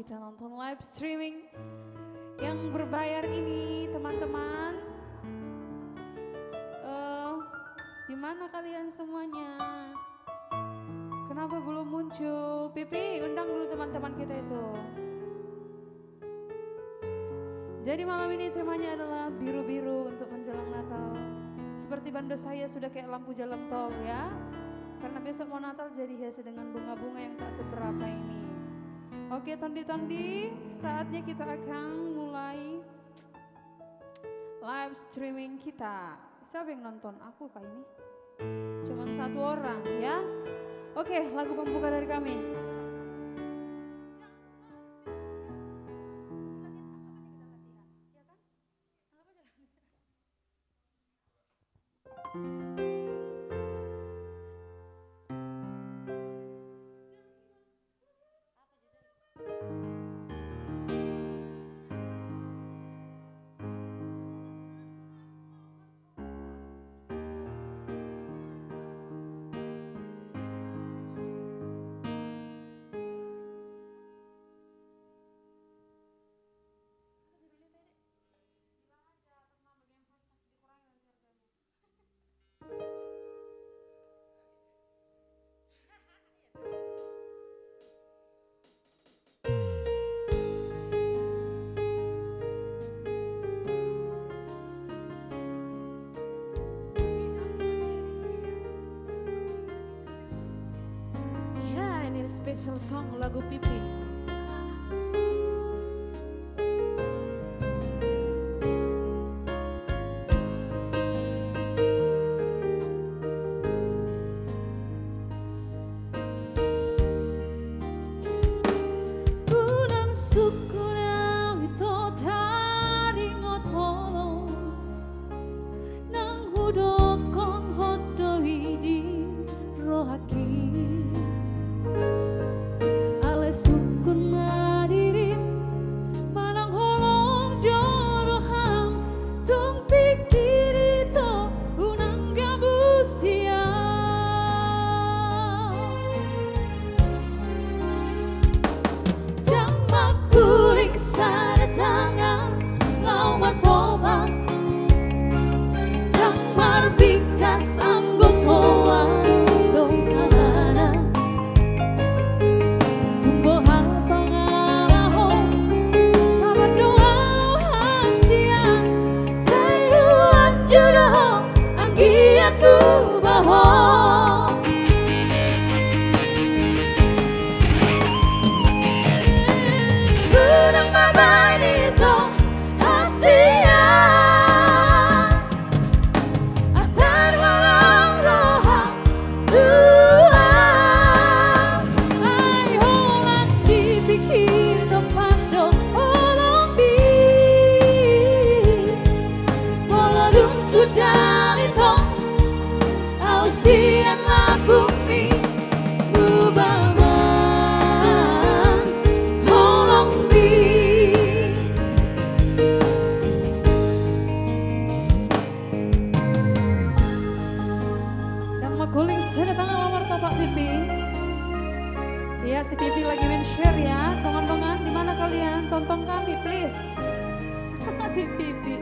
kita nonton live streaming yang berbayar ini teman-teman. Di mana kalian semuanya? Kenapa belum muncul? Pipi, undang dulu teman-teman kita itu. Jadi malam ini temanya adalah biru-biru untuk menjelang Natal. Seperti bando saya sudah kayak lampu jalan tol ya. Karena besok mau Natal jadi hiasi dengan bunga-bunga yang tak seberapa ini. Oke tondi-tondi, saatnya kita akan mulai live streaming kita. Siapa yang nonton? Aku kah ini? Cuman satu orang ya. Oke, lagu pembuka dari kami. Special song lagu Pipi. Unang sukuna ito taringot holo nang hudokong hodoi di rohaki. Sukun madirin manang holong joroham tung pikir itu unang gabusia jamak kulik sada tangan lau matobat damar vikas anggo soan si Pipi lagi men-share ya, tongan-tongan di mana kalian? Tonton kami please. Si Pipi.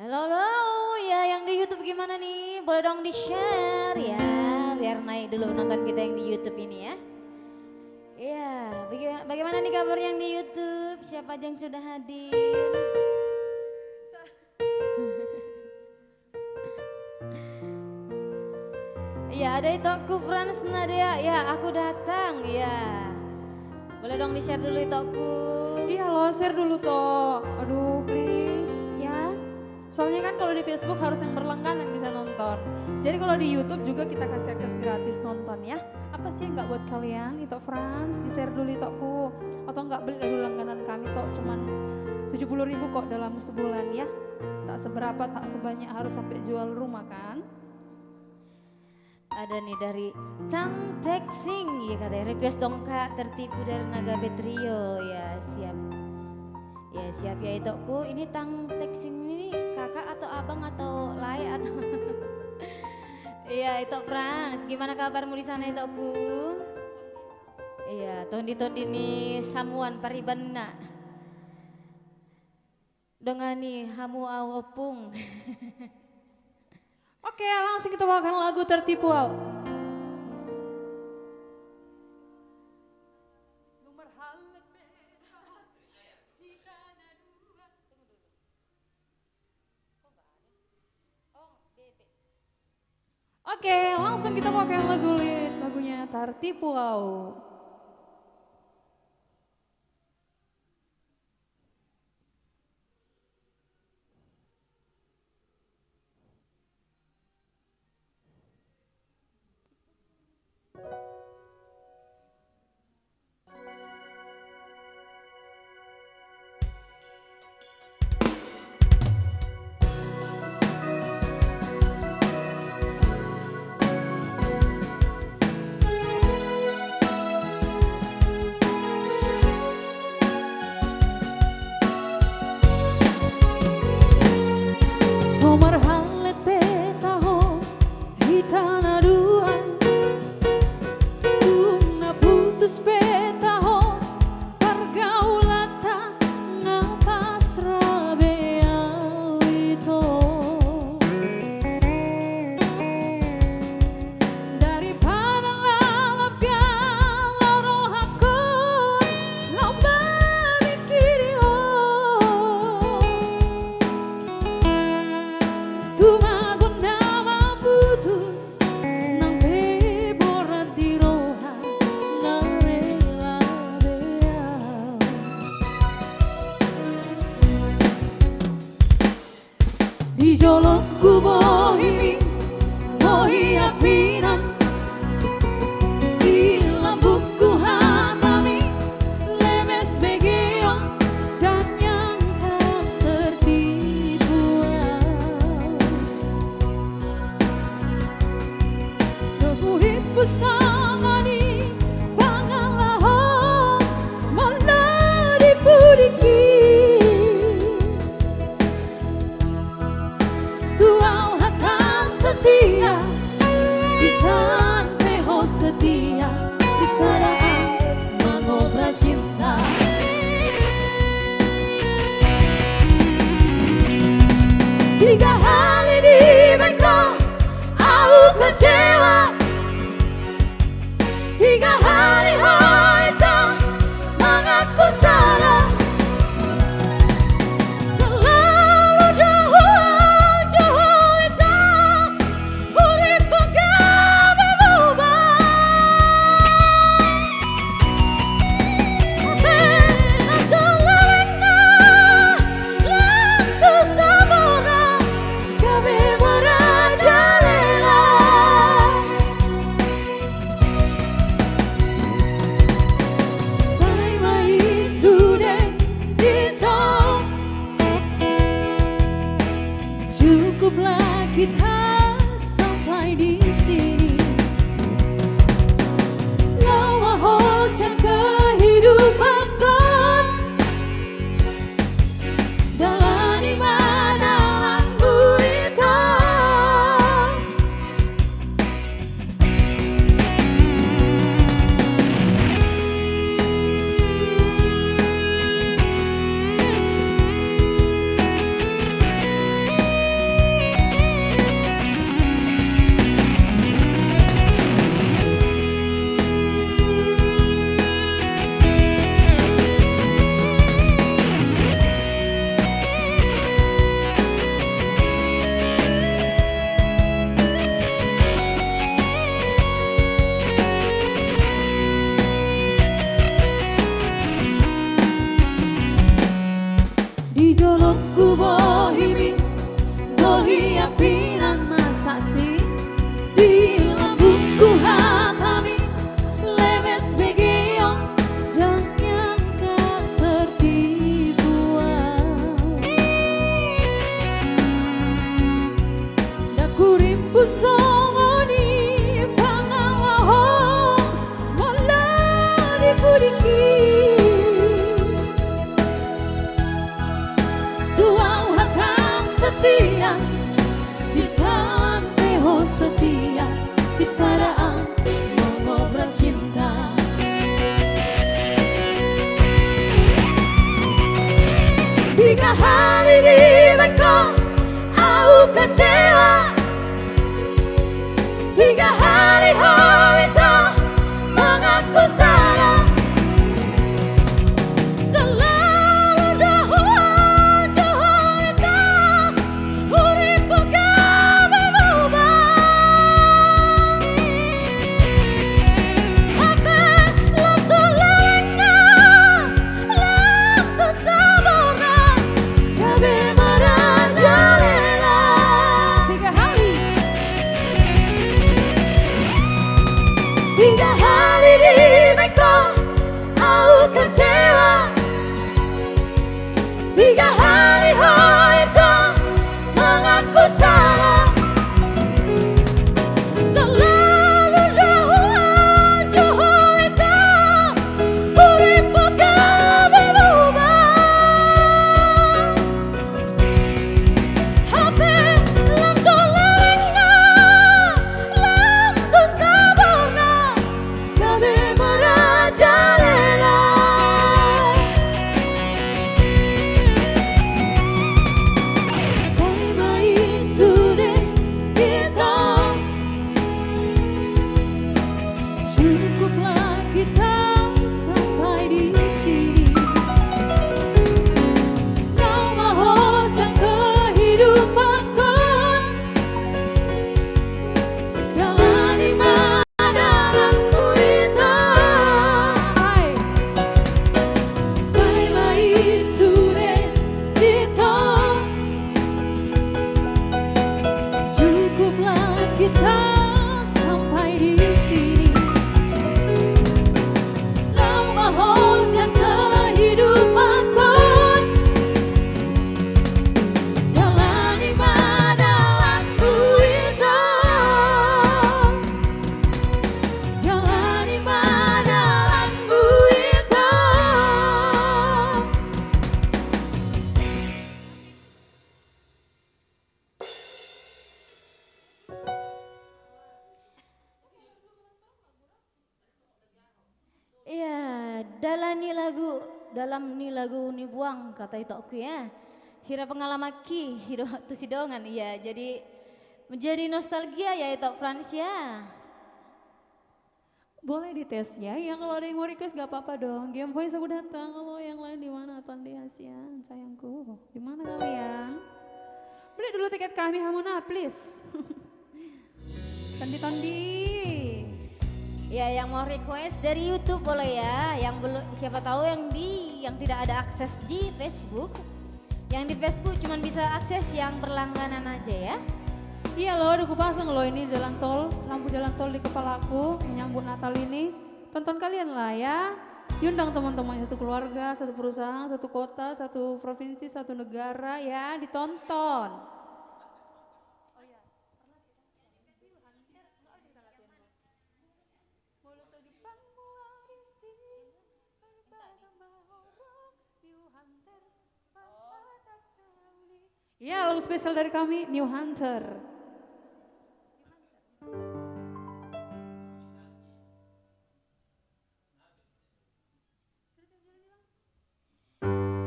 Halo, halo, ya yang di YouTube gimana nih? Boleh dong di-share ya, biar naik dulu nonton kita yang di YouTube ini ya. Iya, bagaimana nih kabar yang di YouTube? Siapa aja yang sudah hadir? Iya, ada itu aku Frans Nadia. Ya, aku datang. Ya, boleh dong di-share dulu itu aku. Iya loh, share dulu toh. Aduh, please ya. Soalnya kan kalau di Facebook harus yang berlangganan bisa nonton. Jadi kalau di YouTube juga kita kasih akses gratis nonton ya. Apa sih yang nggak buat kalian? Itu Frans, di-share dulu itu aku. Atau nggak beli dulu langganan kami toh cuman 70.000 kok dalam sebulan ya. Tak seberapa, tak sebanyak harus sampai jual rumah kan. Ada nih dari Tang Texing, ya katanya request dong kak, tertipu dari Naga Betrio. Ya siap, ya siap ya itokku. Ini Tang Texing ini kakak atau abang atau lai atau iya itu Frans, gimana kabarmu di sana itokku? Iya tondi-tondi nih samuan paribana dongani hamu awopung. Oke, langsung kita bawakan lagu Tertipu. Oke, langsung kita bawakan lagunya Tertipu. Somar halet petaho hitana dua tuna putus petaho pergaulata ngapas rabeau itu daripada lalap galoro aku lomba mikiri tumagon nama putus nang beborat di roha nang rela beau di jolok kubohi bohi apinan di lambungku hatami lemes begeo dan yang tak tertipu kebuhit pusangani pangalaho mana dipuriki tuau hatan setia bisan peho setia bisanaan mengobra cinta tiga hari di bengkok aku kecewa kecewa hingga hari-hari tak mengaku salah. Selalu dahuan Johor itu uripku kau berubah. Apa lampu lelengnya, lampu sabarnya, kami merajalela. Tiga hari di Bangkok, aku kecewa. Tiga hari itu mengaku salah. Selalu dahuan Johor itu uripku kau berubah. Hape lampu lelengnya, lampu sabarnya, kami merajalela. Sampai sudah kita, cukuplah kita sampai di sini. Kau mahu sang kehidupanku, jalani dalammu itu. Sampai sudah kita, cukuplah kita sampai di sini. Kau mahu sang kehidupanku, jalani dalamku itu. Jalani dalamku itu. Iya, dalam ni lagu ni buang kata itu aku ya. Hira pengalaman ki, tu sidongan iya. Jadi menjadi nostalgia ya itu Frans ya. Boleh dites ya, yang kalau ada yang mau request gak apa-apa dong. Game Voice aku datang, kalau yang lain di mana? Tuan di ASEAN, sayangku. Di mana kalian? Beli dulu tiket kami Hamuna, please. Tondi. Ya yang mau request dari YouTube boleh ya. Yang belum siapa tahu yang tidak ada akses di Facebook. Yang di Facebook cuma bisa akses yang berlangganan aja ya. Iya loh, udah kupasang loh ini jalan tol, lampu jalan tol di kepalaku menyambut Natal ini. Tonton kalian lah ya. Diundang teman-teman satu keluarga, satu perusahaan, satu kota, satu provinsi, satu negara ya, ditonton. Ya, lagu spesial dari kami, New Hunter.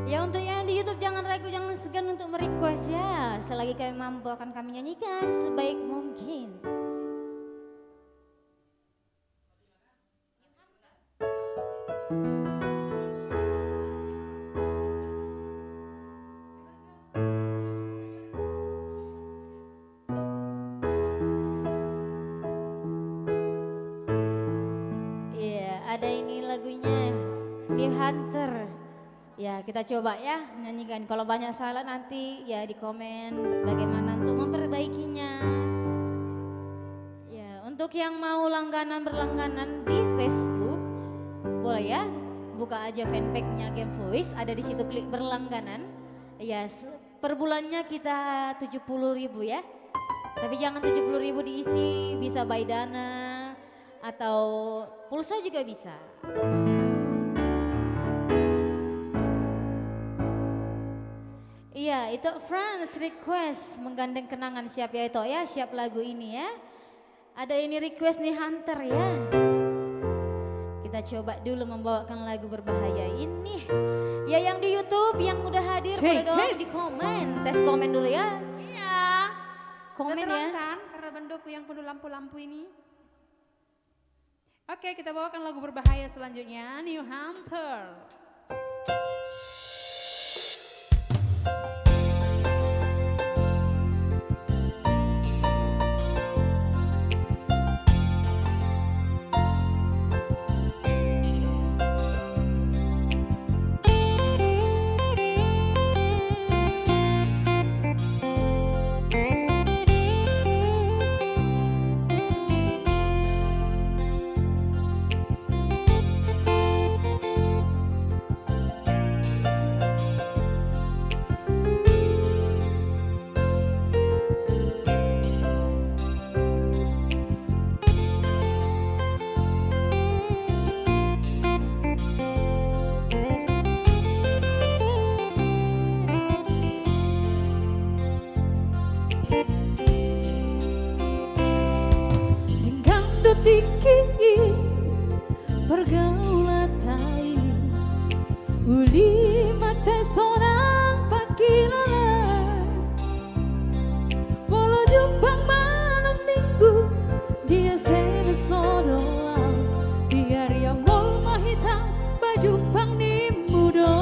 Ya untuk yang di YouTube jangan ragu, jangan segan untuk merequest ya. Selagi kami mampu akan kami nyanyikan sebaik mungkin. Ada ini lagunya New Hunter. Ya kita coba ya nyanyikan. Kalau banyak salah nanti ya di komen bagaimana untuk memperbaikinya. Ya untuk yang mau berlangganan di Facebook boleh ya buka aja fanpage-nya Game Voice, ada di situ klik berlangganan. Ya per bulannya kita 70.000 ya. Tapi jangan 70.000 diisi, bisa by dana atau pulsa juga bisa. Iya itu Frans request menggandeng kenangan, siap ya itu ya, siap lagu ini ya. Ada ini request nih Hunter ya. Kita coba dulu membawakan lagu berbahaya ini. Ya yang di YouTube yang udah hadir boleh dong di komen, tes komen dulu ya. Iya. komen Udah terang ya. kan karena bandoku yang penuh lampu-lampu ini. Oke, kita bawakan lagu berbahaya selanjutnya, New Hunter. Tiki pergaulan tai uli macai sonan pakilalan walau jumpang malam minggu dia sebe sodoan biar dia mau mahitang baju pang ni mudo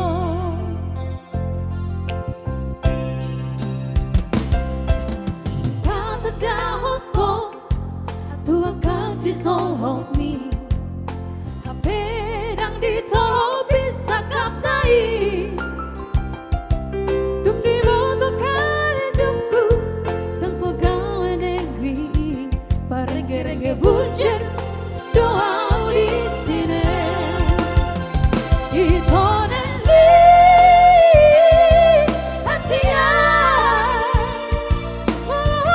tak dahoko tua kasih sohok mi pedang ditolong bisa kaptai duk di moto karejuku dan pegawai negeri parege-rege hujan doa di sini itu nanti Asia walau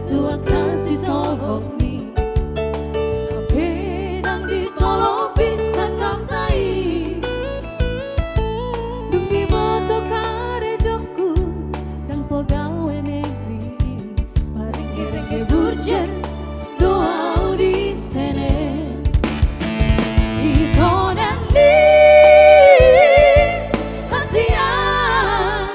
tua kasih sohok ni pedang ditolong bisa kaptai demi moto karejoku dan pegawai negeri parege-rege burjen doa di sini itu nanti kasihan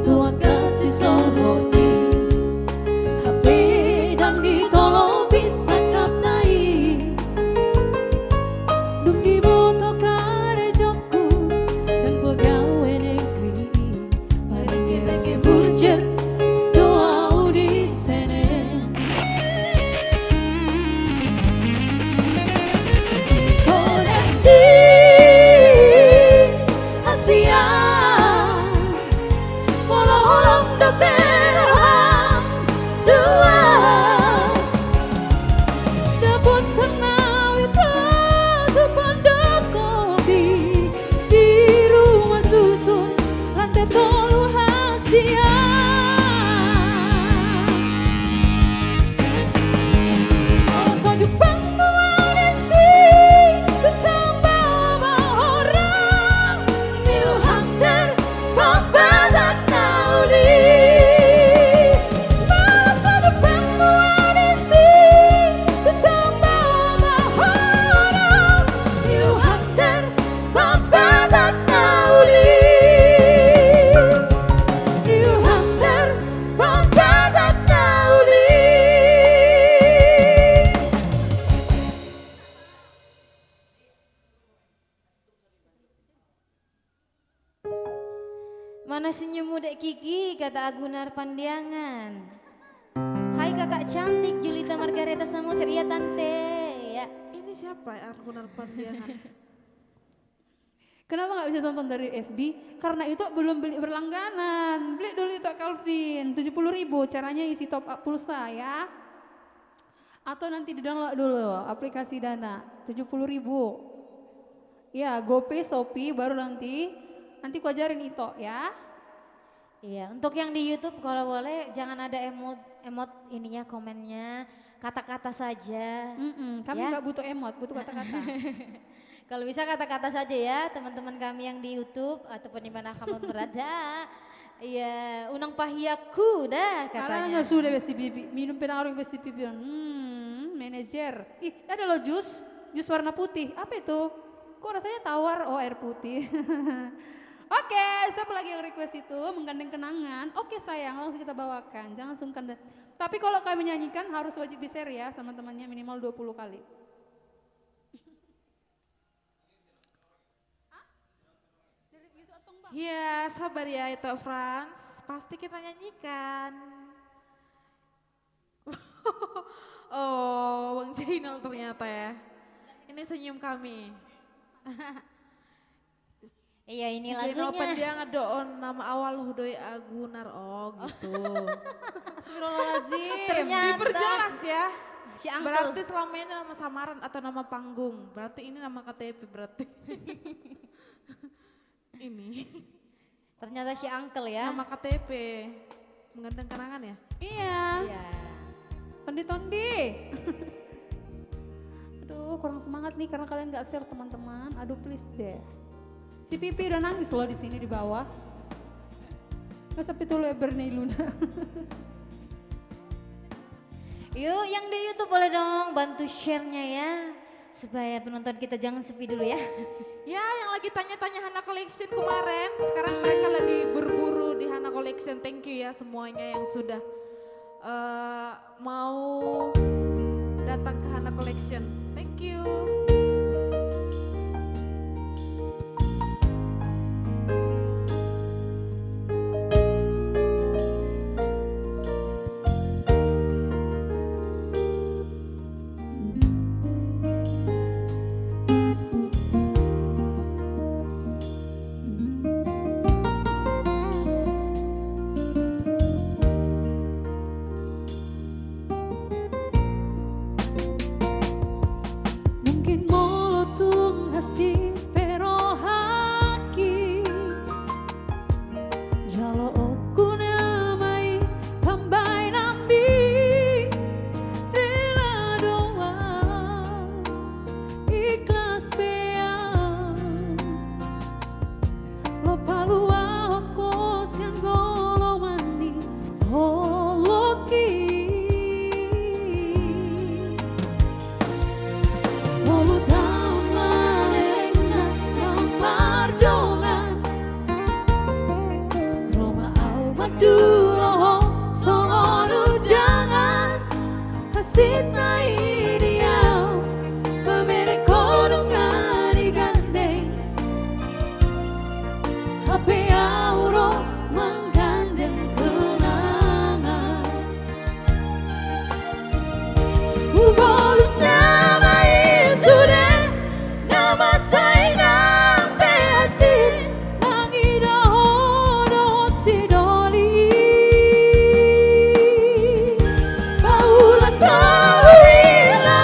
tua kasih sohok ni pedang ditolong bisa kaptai duk di moto karejoku dan pegawai negeri parege-rege burjer doa di sini oh nanti Asia New Mana senyummu dek Kiki, kata Agunar Pandiangan. Hai kakak cantik Julita Margareta Samosir, ya tante. Ya. Ini siapa ya Argunar Pandiangan? Kenapa nggak bisa tonton dari FB? Karena itu belum beli berlangganan. Beli dulu itu Calvin, 70.000. Caranya isi top up pulsa ya. Atau nanti di-download dulu aplikasi Dana, 70.000. Ya, GoPay, Shopee, baru nanti ku ajarin itu ya. Iya, untuk yang di YouTube kalau boleh jangan ada emot ininya komennya, kata-kata saja. Kami Ya. nggak butuh emot, butuh kata-kata. Kalau bisa kata-kata saja ya teman-teman kami yang di YouTube ataupun di mana kamu berada. Iya, unang pahiaku dah Karena katanya. nggak sudah besi pipi, minum pengaruh besi pipi. Manajer. Ih, ada loh jus warna putih. Apa itu? Kok rasanya tawar? Oh, air putih. Oke, siapa lagi yang request itu menggandeng kenangan? Oke sayang, langsung kita bawakan. Jangan sungkan. Tapi kalau kami nyanyikan harus wajib di-share ya sama temannya minimal 20 kali. Iya, sabar ya itu Franz. Pasti kita nyanyikan. Oh, Bang Jainal ternyata ya. Ini senyum kami. Iya ini Si Jainal lagunya. Pandiangan doon nama awal hudoi Agunar. Oh gitu. Astagfirullahaladzim. Ternyata Diperjelas ya. si Uncle. Berarti selama ini nama samaran atau nama panggung. Berarti ini nama KTP berarti. Ini Ternyata si Uncle ya. nama KTP. Menggandeng kenangan ya. Iya. Iya. Tondi. Aduh, kurang semangat nih karena kalian gak share teman-teman. Aduh, please deh. Si Pipi udah nangis loh di sini di bawah. Masa itu lo Bernay Luna. Yuk yang di YouTube boleh dong bantu share-nya ya. Supaya penonton kita jangan sepi dulu ya. Ya, yang lagi tanya-tanya Hana Collection kemarin, sekarang mereka lagi berburu di Hana Collection. Thank you ya semuanya yang sudah mau datang ke Hana Collection. Thank you. Mungkin molotong hasil pero haki Jalo oku namai tambay nambi Rela doa ikhlas beang Lo palua hoko siang golo mani holoki Walau tahun malena yang pardongan Roma au maduloho songon udangan Hasit na ideal Pemere kodongan igandeng HP auro menggandeng kenangan Ubolus nama sudah nama saya nampe asin mangira hodot si doli Paula sawila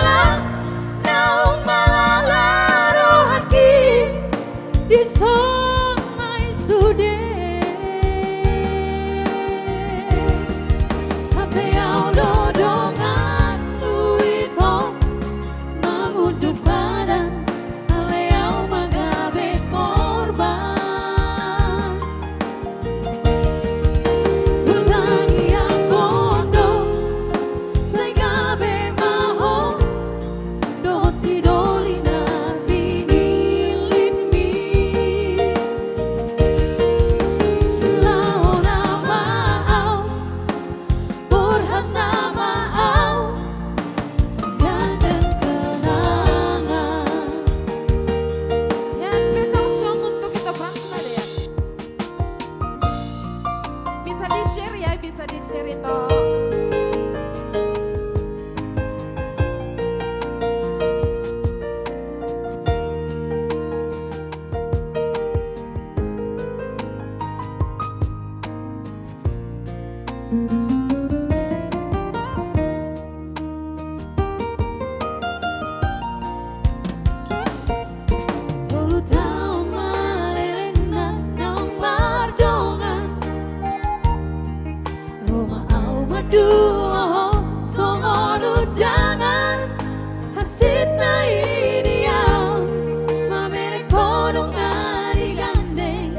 ya, bisa di-share itu. Duo songon udangan hasit na iniyaw mamere konongan igandeng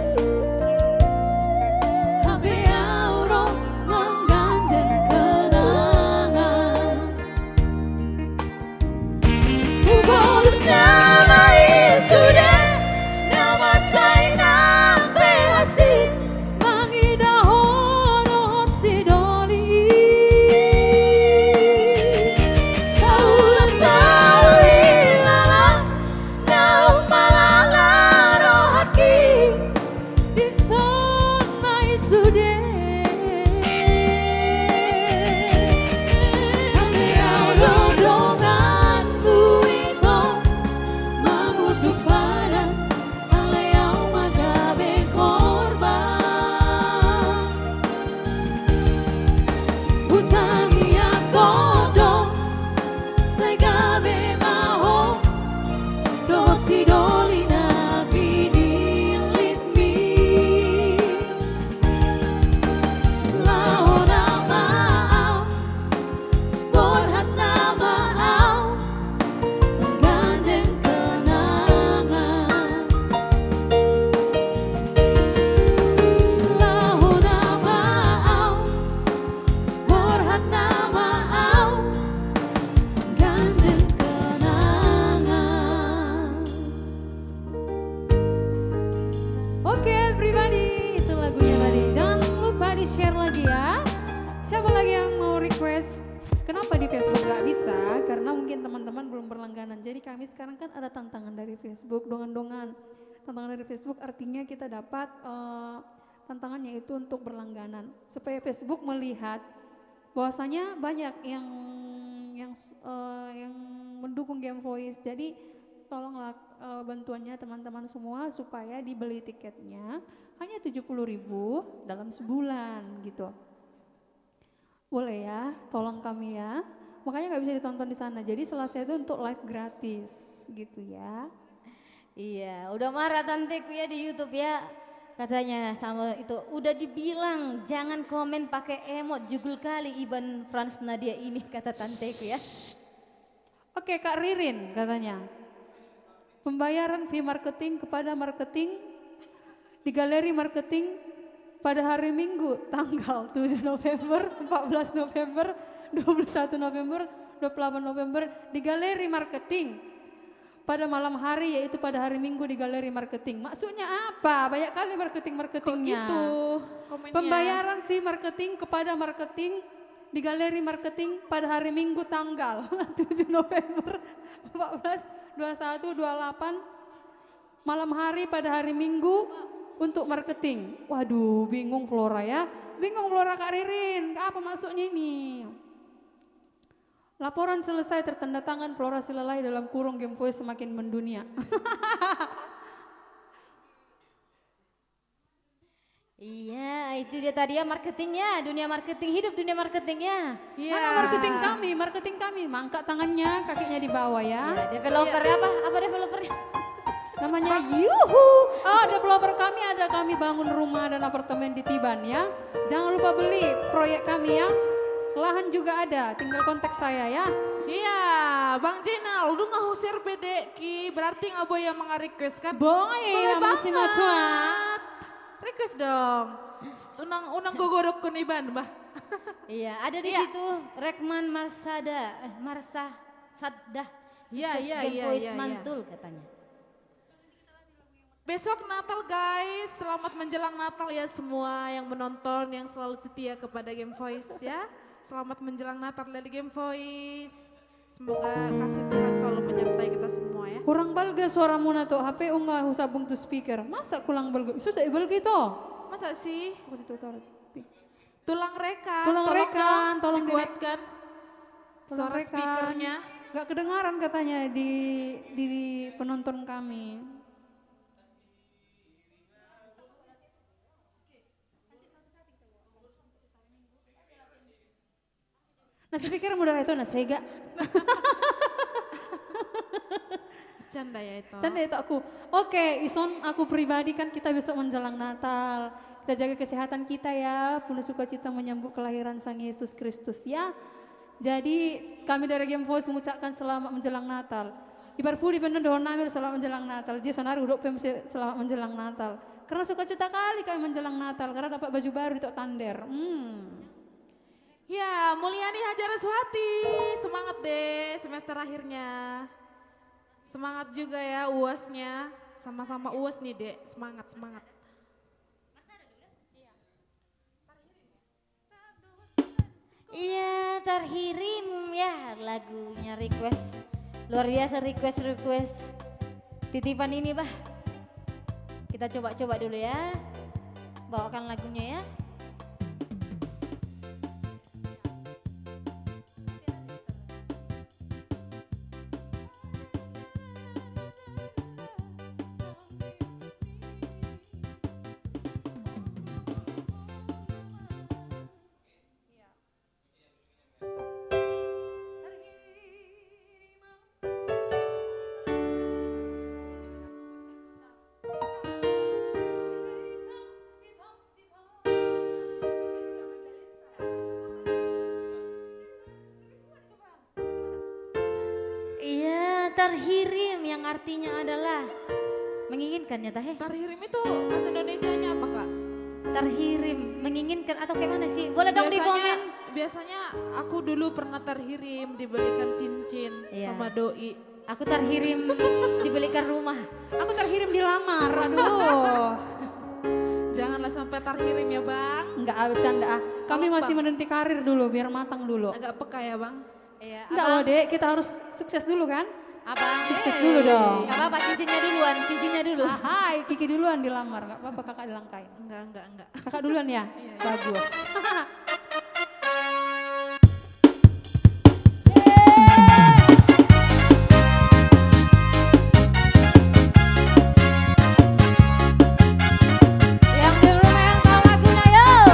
habe auro menggandeng kenangan ubolus nama isude nama say nambe hasit mangidahon ohot sidoli share lagi ya. Siapa lagi yang mau request? Kenapa di Facebook gak bisa? Karena mungkin teman-teman belum berlangganan. Jadi kami sekarang kan ada tantangan dari Facebook, dongan-dongan. Tantangan dari Facebook artinya kita dapat tantangannya itu untuk berlangganan. Supaya Facebook melihat bahwasanya banyak yang mendukung Game Voice. Jadi tolonglah bantuannya teman-teman semua supaya dibeli tiketnya hanya 70.000 dalam sebulan gitu. Boleh ya, tolong kami ya. Makanya nggak bisa ditonton di sana. Jadi selesai itu untuk live gratis gitu ya. Iya, udah marah tanteku ya di YouTube ya. Katanya sama itu udah dibilang jangan komen pakai emot jugul kali Iban Frans Nadia ini kata tanteku ya. Oke Kak Ririn katanya. Pembayaran fee marketing kepada marketing di galeri marketing pada hari Minggu tanggal 7 November, 14 November, 21 November, 28 November di galeri marketing. Pada malam hari yaitu pada hari Minggu di galeri marketing. Maksudnya apa? Banyak kali marketing-marketingnya. Kok gitu komennya? Pembayaran fee marketing kepada marketing di galeri marketing pada hari Minggu tanggal 7 November, 14, 21, 28 malam hari pada hari Minggu untuk marketing. Waduh, bingung Flora ya. Bingung Flora Kak Ririn, apa maksudnya ini? Laporan selesai tertanda tangan Flora Silalahi dalam kurung Game Voice semakin mendunia. Iya, itu dia tadi ya marketingnya, dunia marketing, hidup dunia marketingnya. Iya. Mana marketing kami, mangkat tangannya, kakinya di bawah ya. Iya, developer apa? Apa developernya? Namanya Yuhu. Oh, developer kami bangun rumah dan apartemen di Tiban ya. Jangan lupa beli proyek kami ya. Lahan juga ada, tinggal kontak saya ya. Iya, Bang Jenal, lu nggak usir pede ki, berarti nggak boleh yang request kan? Boleh, masih mau cuat. Request dong. Unang gogodok kuniban, bah. Iya, ada di situ Rekman Marsada, Sadah, sukses Game Voice mantul katanya. Besok Natal guys, selamat menjelang Natal ya semua yang menonton, yang selalu setia kepada Game Voice ya. Selamat menjelang Natal dari Game Voice. Semoga kasih Tuhan selalu menyertai kita semua ya. Kurang balga suara muna tuh, HP unggah usabung tuh speaker. Masa kurang balga? Susah balga itu. Masa sih? Aku situ taruh. Tulang rekan. Tulang rekan, dong tolong dikuatkan. Tulang Suara rekan. speakernya. Gak kedengaran katanya di penonton kami. Nah speaker mudah itu nah sega. Bercanda ya itu. Canda itu aku. Oke, Ison aku pribadi kan kita besok menjelang Natal. Kita jaga kesehatan kita ya, penuh sukacita menyambut kelahiran Sang Yesus Kristus ya. Jadi kami dari Game Voice mengucapkan selamat menjelang Natal. Ibar pudi penuh doa nami selamat menjelang Natal. Jadi sonar uduk selamat menjelang Natal. Karena sukacita kali kami menjelang Natal karena dapat baju baru di Tok Tander. Ya, Mulyani Hajaraswati, semangat deh semester akhirnya. Semangat juga ya UASnya, sama-sama UAS nih Dek, semangat. Iya, terhirim ya lagunya request. Luar biasa request titipan ini, Bah. Kita coba-coba dulu ya. Bawakan lagunya ya. Iya, terhirim yang artinya adalah menginginkan ya Teh? Terhirim itu bahasa Indonesianya apa Kak? Terhirim, menginginkan atau kayak mana sih? Boleh dong di komen. Biasanya aku dulu pernah terhirim dibelikan cincin Iya. sama doi. Aku terhirim dibelikan rumah. Aku terhirim dilamar, aduh. Janganlah sampai terhirim ya Bang. Enggak bercanda. Kami Apa? masih menanti karir dulu biar matang dulu. Agak peka ya Bang. Iya, Enggak Abang, Wade, kita harus sukses dulu kan? Abang. Sukses dulu dong. Gak apa-apa, cincinnya dulu. Hai, Kiki duluan dilamar, enggak apa-apa kakak dilangkain. Enggak. Kakak duluan ya? Iya. Bagus. Yang di rumah yang tahu lagunya yuk.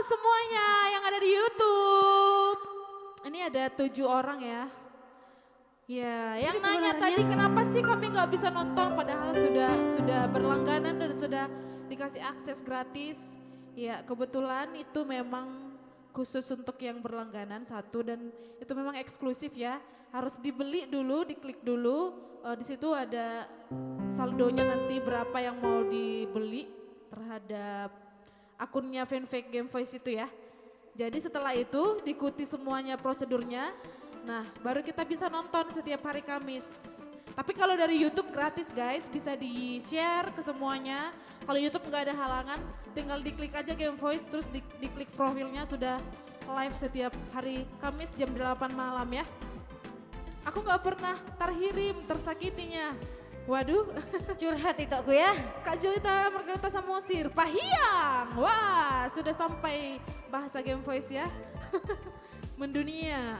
semuanya yang ada di YouTube. Ini ada 7 orang ya. Ya, yang nanya tadi kenapa sih kami nggak bisa nonton padahal sudah berlangganan dan sudah dikasih akses gratis. Ya, kebetulan itu memang khusus untuk yang berlangganan satu dan itu memang eksklusif ya. Harus dibeli dulu, diklik dulu. Di situ ada saldonya nanti berapa yang mau dibeli terhadap akunnya fanfake Game Voice itu ya. Jadi setelah itu diikuti semuanya prosedurnya. Nah, baru kita bisa nonton setiap hari Kamis. Tapi kalau dari YouTube gratis guys, bisa di-share ke semuanya. Kalau YouTube nggak ada halangan, tinggal diklik aja Game Voice, terus diklik profilnya sudah live setiap hari Kamis jam 8 malam ya. Aku nggak pernah terhirim, tersakitinya. Waduh. Curhat itu aku ya. Kak Julita Margarita Samosir, Pahiang. Wah, sudah sampai bahasa Game Voice ya. Mendunia.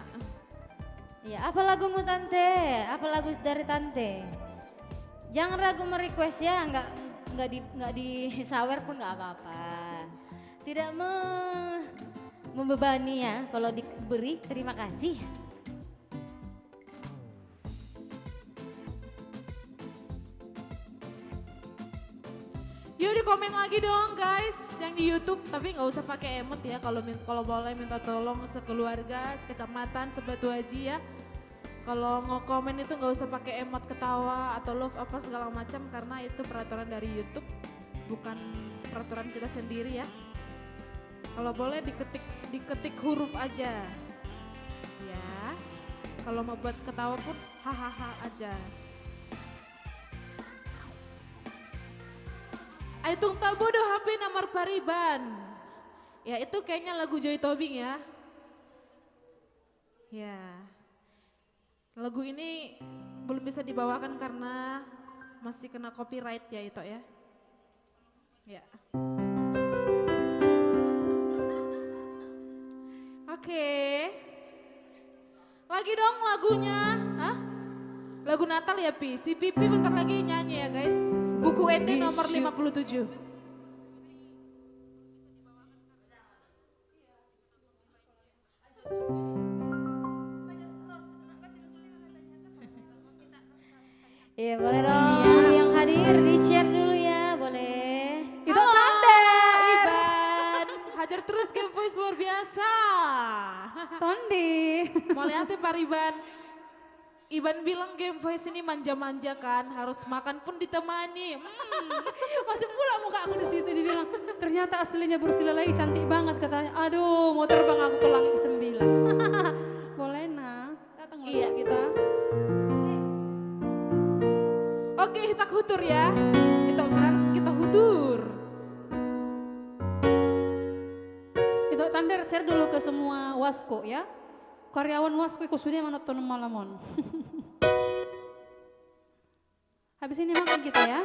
Ya, apa lagumu Tante? Apa lagu dari Tante? Jangan ragu merequest ya, nggak di sawer pun nggak apa-apa. Tidak membebani ya, kalau diberi terima kasih. Yuk di komen lagi dong guys yang di YouTube, tapi nggak usah pakai emot ya kalau boleh minta tolong sekeluarga, sekecamatan, sebatu haji ya. Kalau nge-komen itu nggak usah pakai emot ketawa atau love apa segala macam karena itu peraturan dari YouTube, bukan peraturan kita sendiri ya. Kalau boleh diketik huruf aja. Ya. Kalau mau buat ketawa pun hahaha aja. Aitung tak bodoh HP nomor Pariban. Ya itu kayaknya lagu Joy Tobing ya. Ya. Lagu ini belum bisa dibawakan karena masih kena copyright ya itu ya. Ya. Oke. Lagi dong lagunya. Hah? Lagu Natal ya Pi. Si Pipi bentar lagi nyanyi ya guys. Buku ND nomor 57. Iya boleh dong, yang hadir di-share dulu ya, boleh. Itu Tante. Iban, hajar terus Game Voice luar biasa. Tondi. Mau lihat ya Pak Iban. Iban bilang Game Voice ini manja-manja kan, harus makan pun ditemani. Masih pula muka aku di situ dibilang, ternyata aslinya Bursila lagi cantik banget katanya. Aduh, mau terbang aku ke langit ke-9. Boleh nah, datang Iya. kita. Oke, kita hutur ya. Itu Frans, kita hutur. Itu Tander share dulu ke semua Wasko ya. Karyawan Wasko khususnya menonton malamon. Habis ini makan kita ya.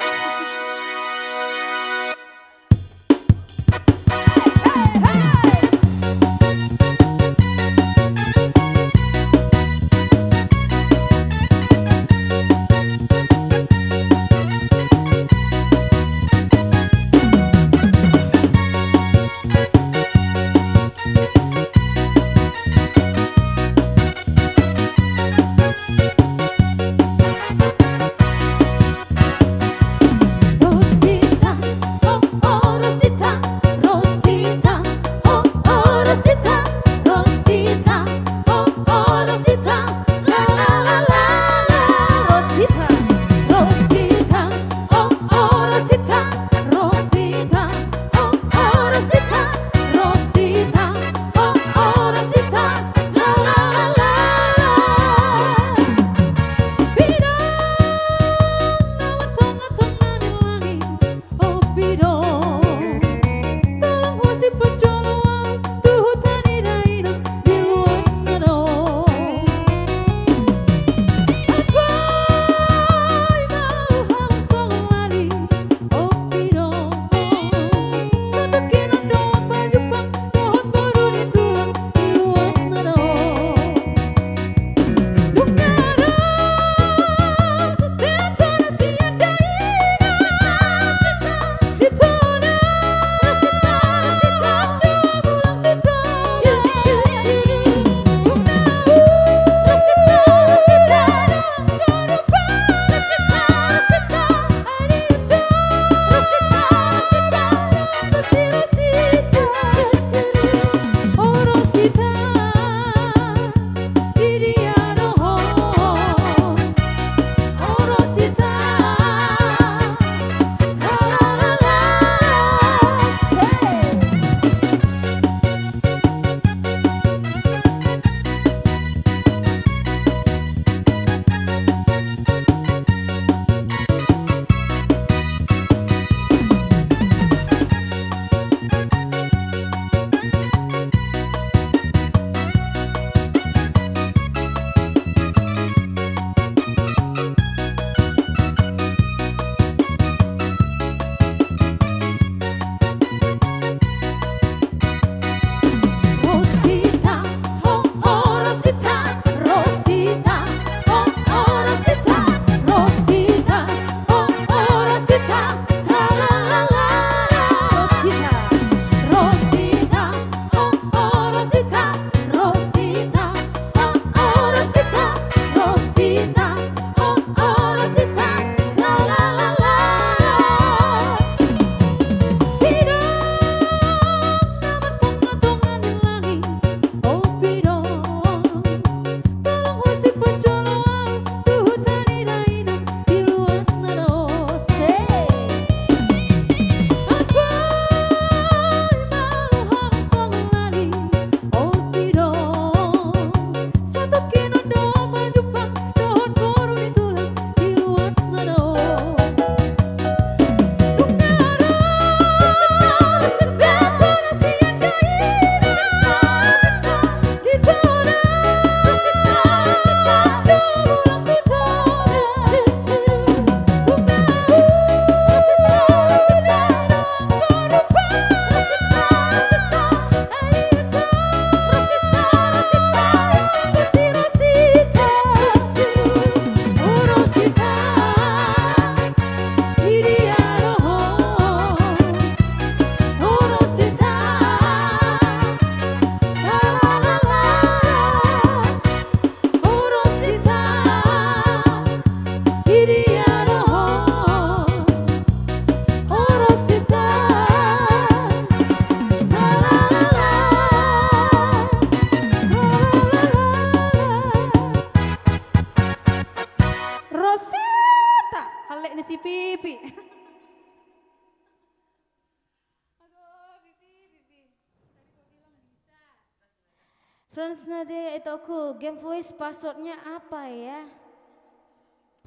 Franz Nadia itu aku, Game Voice passwordnya apa ya?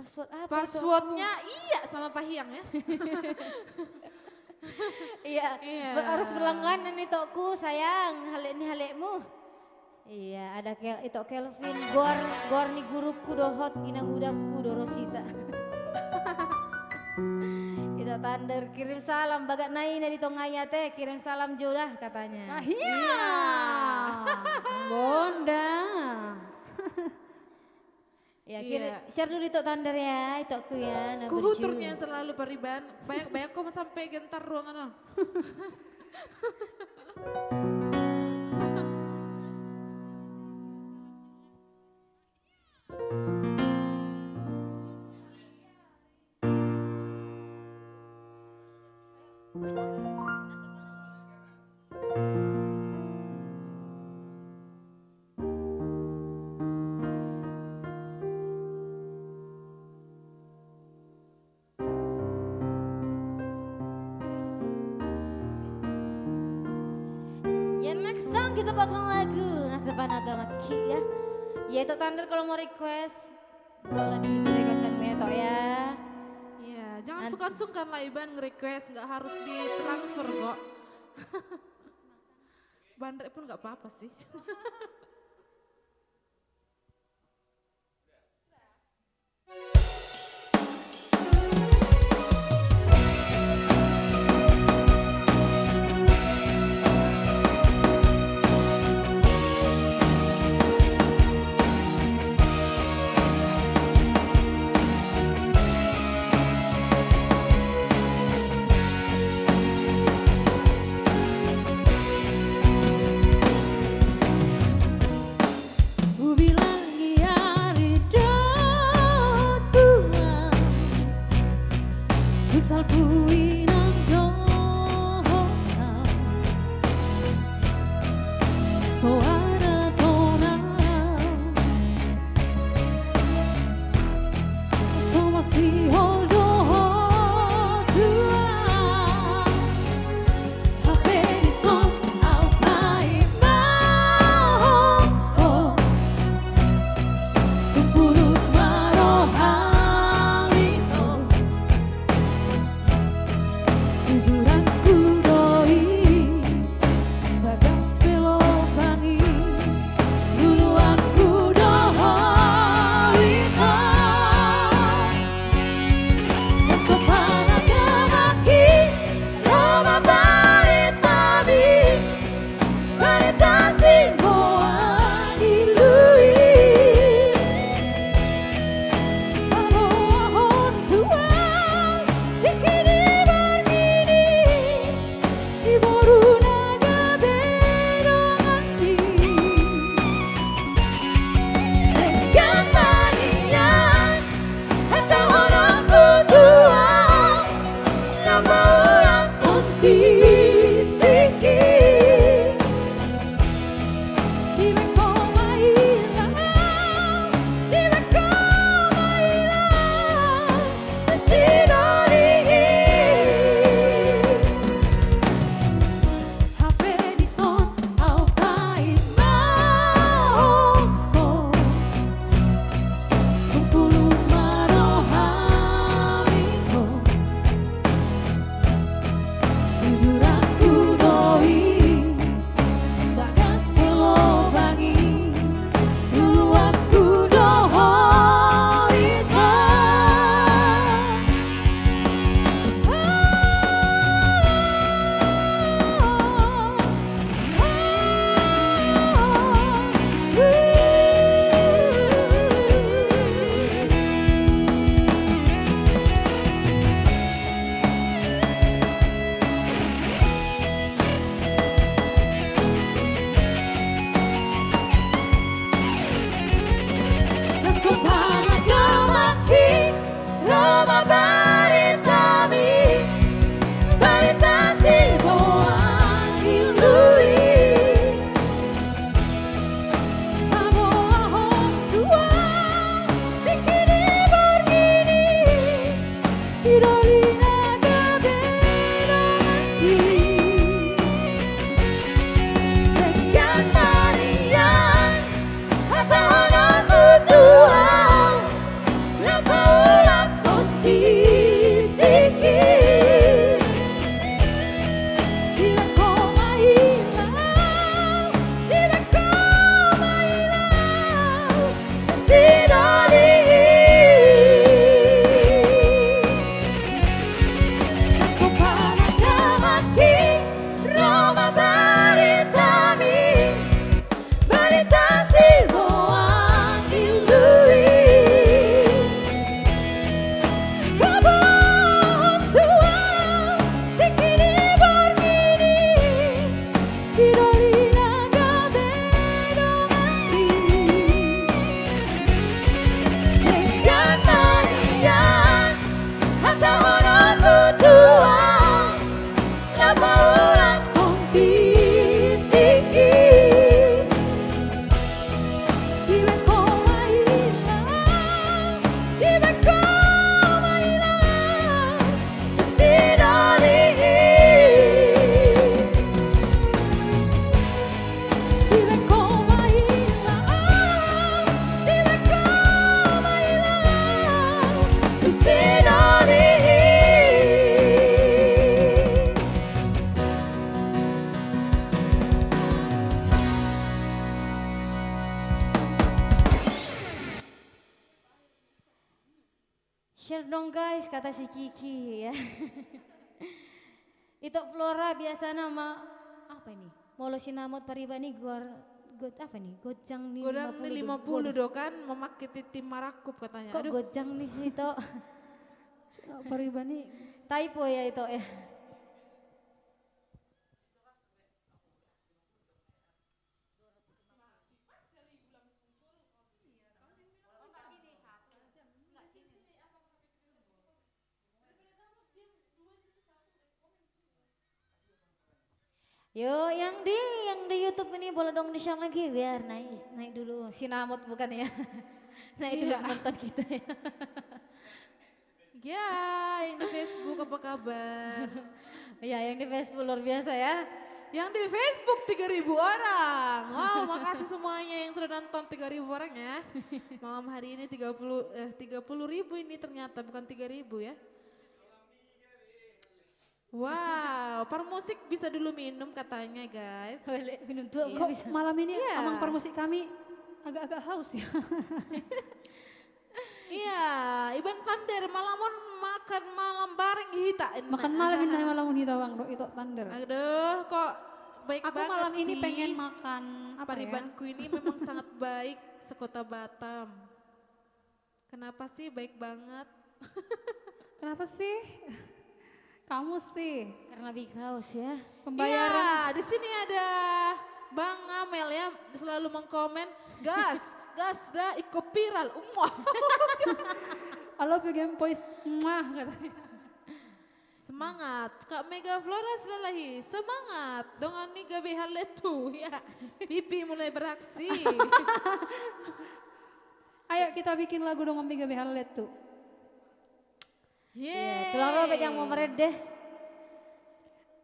Password apa? Passwordnya iya sama Pak Hyang ya. Iya, Iya. harus berlangganan itu aku sayang, hal ini halekmu. Iya, ada itu Kelvin, gor ni guruku dohot inang udapku do Rosita. Itu Thunder kirim salam bagat naina di tonganya teh, kirim salam jodah katanya. Iya. Bonda. Ya, Iya. share dulu itu Thunder ya, itu aku ya. Nah, Kuhuturnya selalu pariban, banyak kok sampai gentar ruangan. Ya next song kita bakal lagu Nasepan Agama Ki ya. Ya itu Thunder kalau mau request boleh di situ requestan meto ya. Iya, jangan sungkan-sungkan lah Iban nge-request, nggak harus ditransfer kok. Bandrek pun nggak apa-apa sih. Ku bilang dia ridho Tuhan, ku salpui nang doa, suara tona, so masih hold Tuhan, HP di son au kai mau. Kumpuluk marohalito, tujuranku doi, bagas belokangi, dulu aku doholito, kesopan agamaki, Roma baritabi, baritasi moa dilui. Ahon Tuhan, dikini begini, si boru naga bedonganti. Enggan mainan, hata orangku Tuhan, nama orang konti tinggi. Di beko mailang, di beko mailang, sinori. HP di son au kain mau, kumpuluk marohalito, tujuranku doi, bagas belobangi, Share dong guys, kata si Kiki ya. Itu Flora biasa nama apa ini? Molo sinamot paribani apa nih? Gojang nih Godang nih 50 do kan, memakai titi marakup katanya. Kok gojang nih sih itu? Paribani Typo ya itu ya. Yo, yang di YouTube ini boleh dong di-share lagi biar naik dulu. Sinamot bukan ya. Naik dulu nonton kita ya. Ya, yang di Facebook apa kabar? Ya, yang di Facebook luar biasa ya. Yang di Facebook 3.000 orang. Wow, makasih semuanya yang sudah nonton 3.000 orang ya. Malam hari ini 30.000 ini ternyata bukan 3.000 ya. Wow, par musik bisa dulu minum katanya guys. Boleh minum tuh kok bisa. malam ini Iya. amang permusik kami agak-agak haus ya. Iya, Iban Tander malamun makan malam bareng hita. Makan malam ini malam ini tawang do itu thunder. Aduh, kok baik Aku banget malam ini sih. pengen makan apa ya? Paribanku ini memang sangat baik sekota Batam. Kenapa sih baik banget? Kenapa sih? Kamu sih Karena big house ya. pembayaran. Iya, di sini ada Bang Amel ya selalu mengkomen, gas dah ikut viral. Halo Game Voice, muah katanya. Semangat, Kak Mega Flora selalahi, semangat. Dengan ni gabe haletu ya. Pipi mulai beraksi. Ayo kita bikin lagu dong Biga Behalet tuh. Iya, tulang robek yang mau meredeh.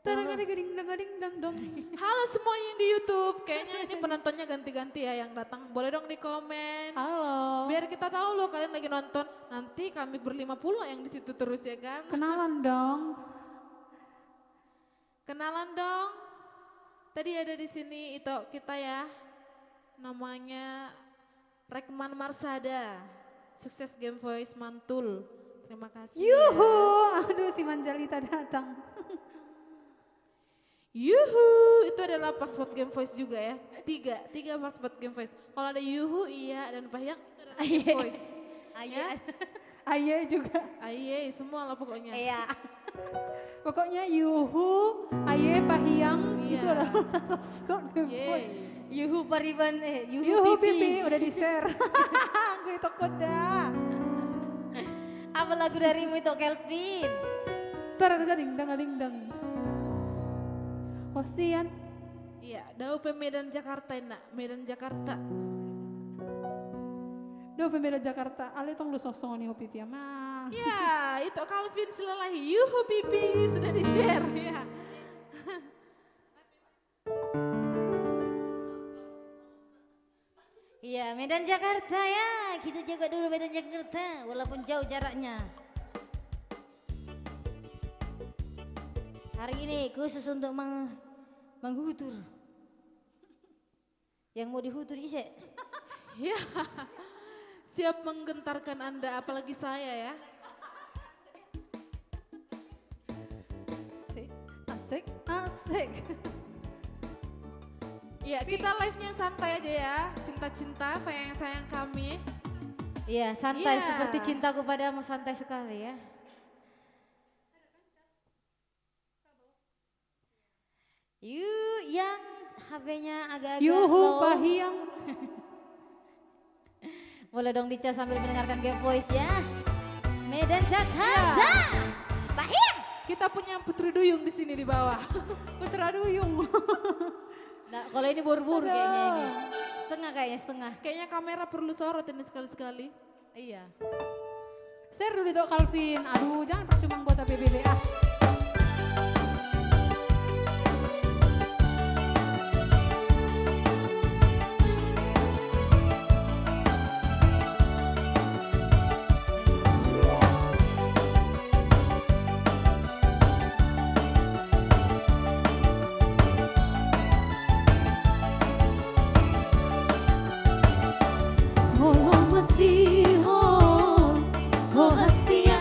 Gading dang dong. Halo semua yang di YouTube, kayaknya ini penontonnya ganti-ganti ya yang datang. Boleh dong di komen. Halo. Biar kita tahu loh kalian lagi nonton. Nanti kami berlima pula yang di situ terus ya kan. Kenalan dong. Kenalan dong. Tadi ada di sini itu kita ya. Namanya Rekman Marsada. Sukses Game Voice Mantul. Terima kasih. Yuhu, aduh si Manjalita datang. Yuhu, itu adalah password Game Voice juga ya. Tiga password Game Voice. Kalau ada Yuhu, iya dan Pahyang itu adalah Game Voice. Ayo. Aye juga. Aye, semua lah pokoknya. Iya. Pokoknya Yuhu, Aye, Pahyang Iya. itu adalah password Game Voice. Yeay. Yuhu pariban Yuhu pipi udah di share. Gue itu koda. Apa lagu darimu itu Kelvin? Gading dang. Hosian. Iya, Daupe Medan Jakarta enak, Medan Jakarta. Do pembeda Jakarta, ale tong lu sosong nih pipi mah. Ya, itu Calvin Silalahi, Yuhu Pipi sudah di-share ya. Iya, Medan Jakarta ya. Kita jaga dulu Medan Jakarta walaupun jauh jaraknya. Hari ini khusus untuk menghutur. Yang mau dihutur Ise. Ya, siap menggentarkan Anda, apalagi saya ya. Asik. Ya, kita live-nya santai aja ya, cinta-cinta, sayang-sayang kami. Iya, santai Iya. seperti cintaku padamu santai sekali ya. Yuk, yang HP-nya agak-agak Yuhu low. Pahyang. Boleh dong dicas sambil mendengarkan Game Voice ya. Medan Jakarta. Bahir. Kita punya Putri Duyung di sini di bawah. Putra Duyung. Nah, kalau ini buru-buru kayaknya ini. Setengah. Kayaknya kamera perlu sorot ini sekali-sekali. Iya. Share dulu itu Calvin. Aduh, jangan percuma anggota PBB ah. Ho Asia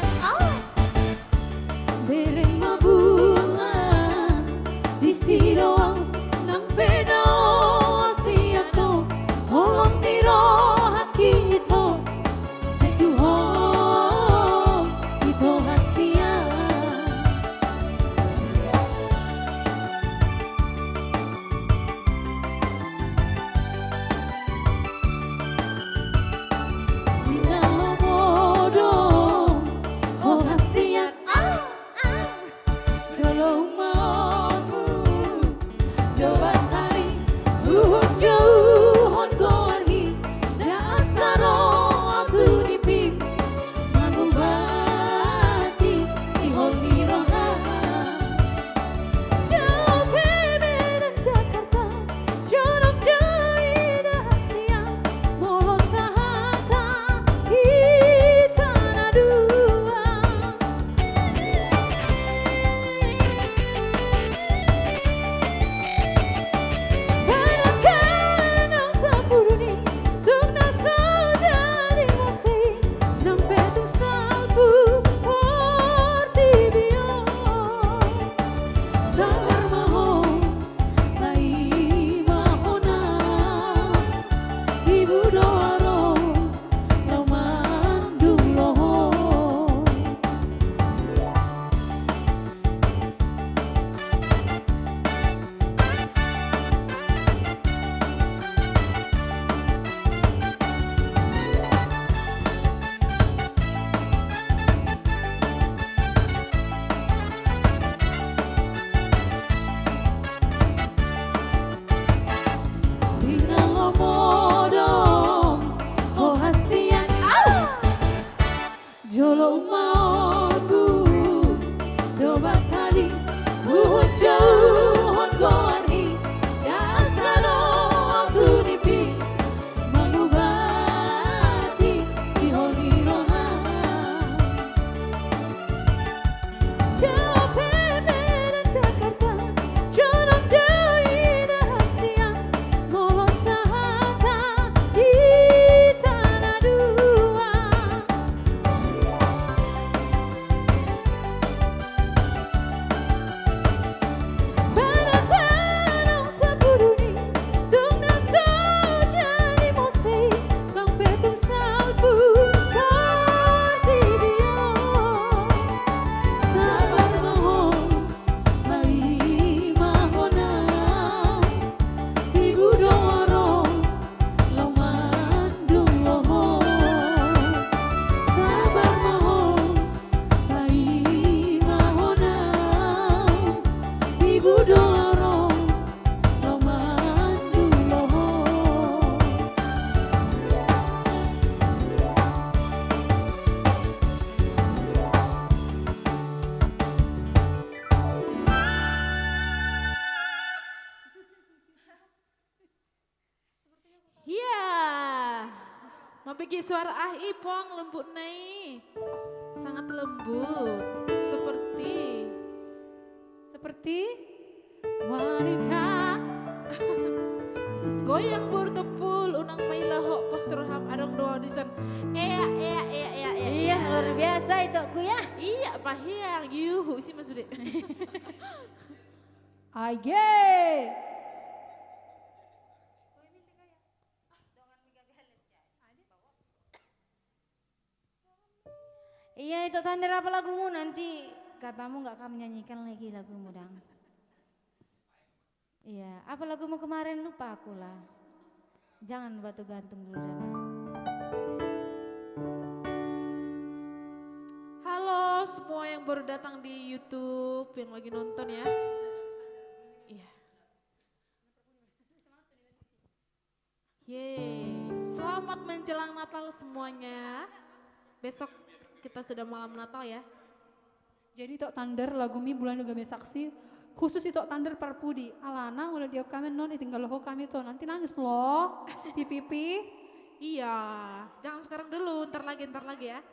bagi suara Ipong lembut nih. Sangat lembut. Seperti wanita. Goyang bertepul unang mailaho posturham adong doa disan. Iya luar biasa itu ku ya. Iya pahiang yuhu sih Mas Ude. Aye. Iya itu Thunder apa lagumu nanti katamu nggak kamu nyanyikan lagi lagumu dang. Iya apa lagumu kemarin lupa aku lah. Jangan batu gantung dulu dah. Halo semua yang baru datang di YouTube yang lagi nonton ya. Iya. Yeay, selamat menjelang Natal semuanya. Besok kita sudah malam Natal ya. Jadi Tok Thunder lagu mi bulan juga saksi khusus itu Thunder Parpudi. Alana udah diop kami non tinggal loh kami tuh nanti nangis loh. Pipipi. Iya, jangan sekarang dulu, ntar lagi ya.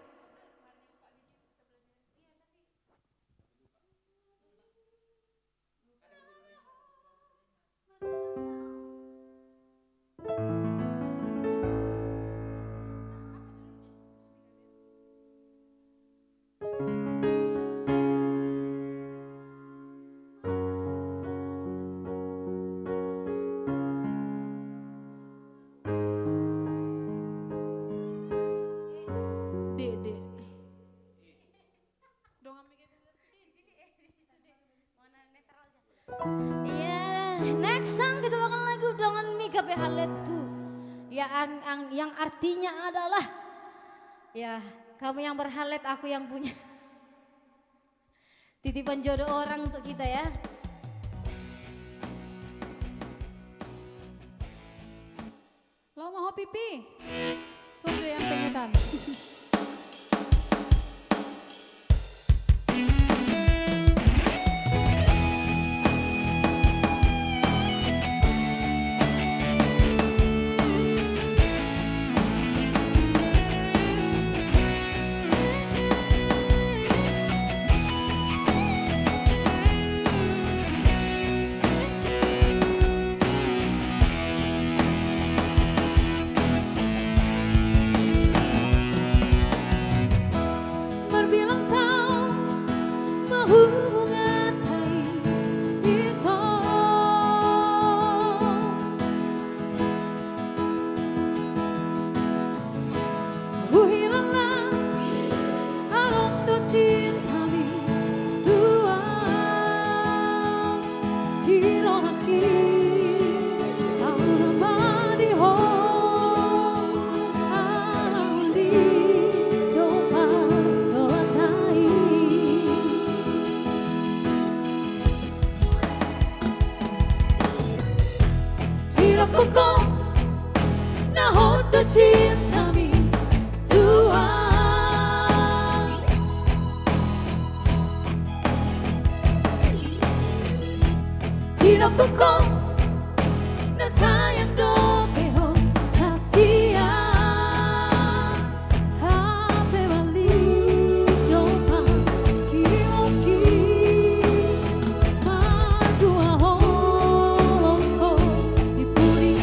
Iya, next song kita bakal lagu dengan Mika Pehalet tuh. Ya, yang artinya adalah ya kamu yang berhalet, aku yang punya. Titipan jodoh orang untuk kita ya. Lo mau pipi? Tunggu yang pengetan. Cintami Tuhan, hidupku kau na sayang dopeho hasia hape balik dopa kioki madua holongko ipuri.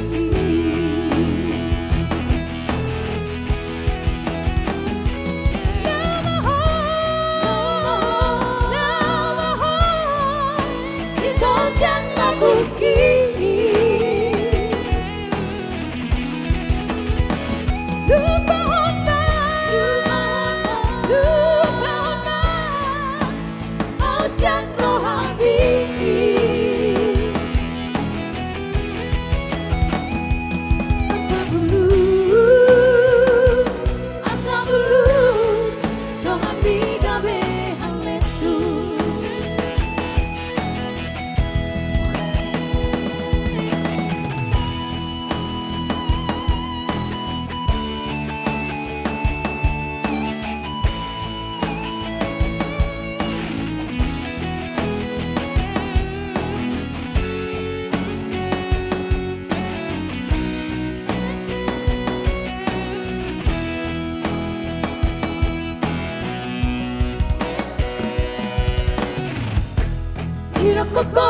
koko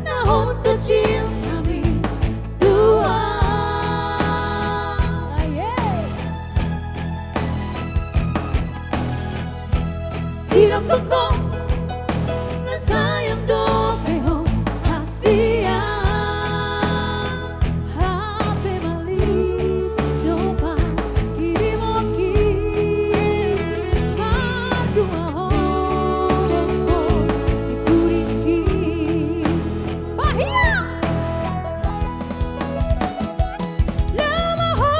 na hoto cinta-mi tua. Tidak koko na sayang do peho hasia hape mali dopa kiri moki madu mahoro dipuriki bahia lamaho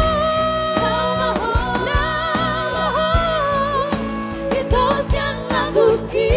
itu siang labuki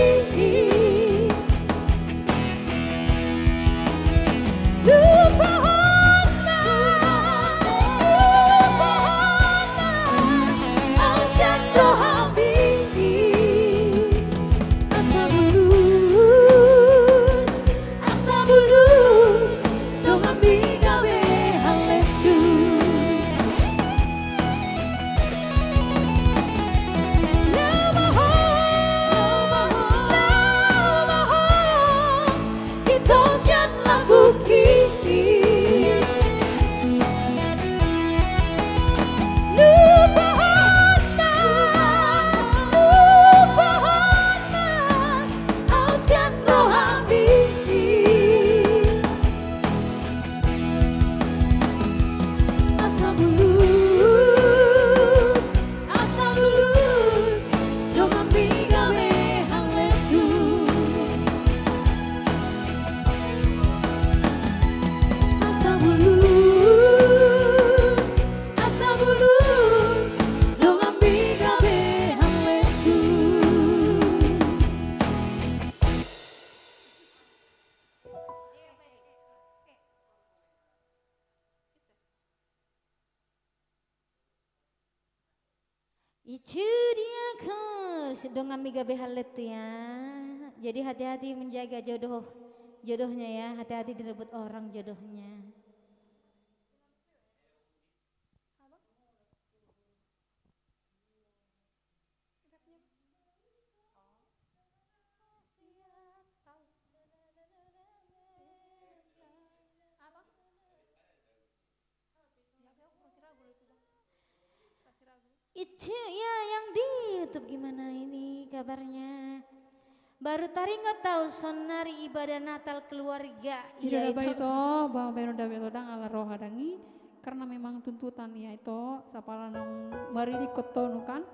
Itu dia kor, sedang amiga behalet ya. Jadi hati-hati menjaga jodohnya ya, hati-hati direbut orang jodohnya. Itu ya yang di YouTube gimana ini kabarnya? Baru tadi nggak tahu sonari ibadah Natal keluarga. Iya itu bang Benoda Betodang ala roh hadangi karena memang tuntutan ya itu sapala nang mari di kotonu kan.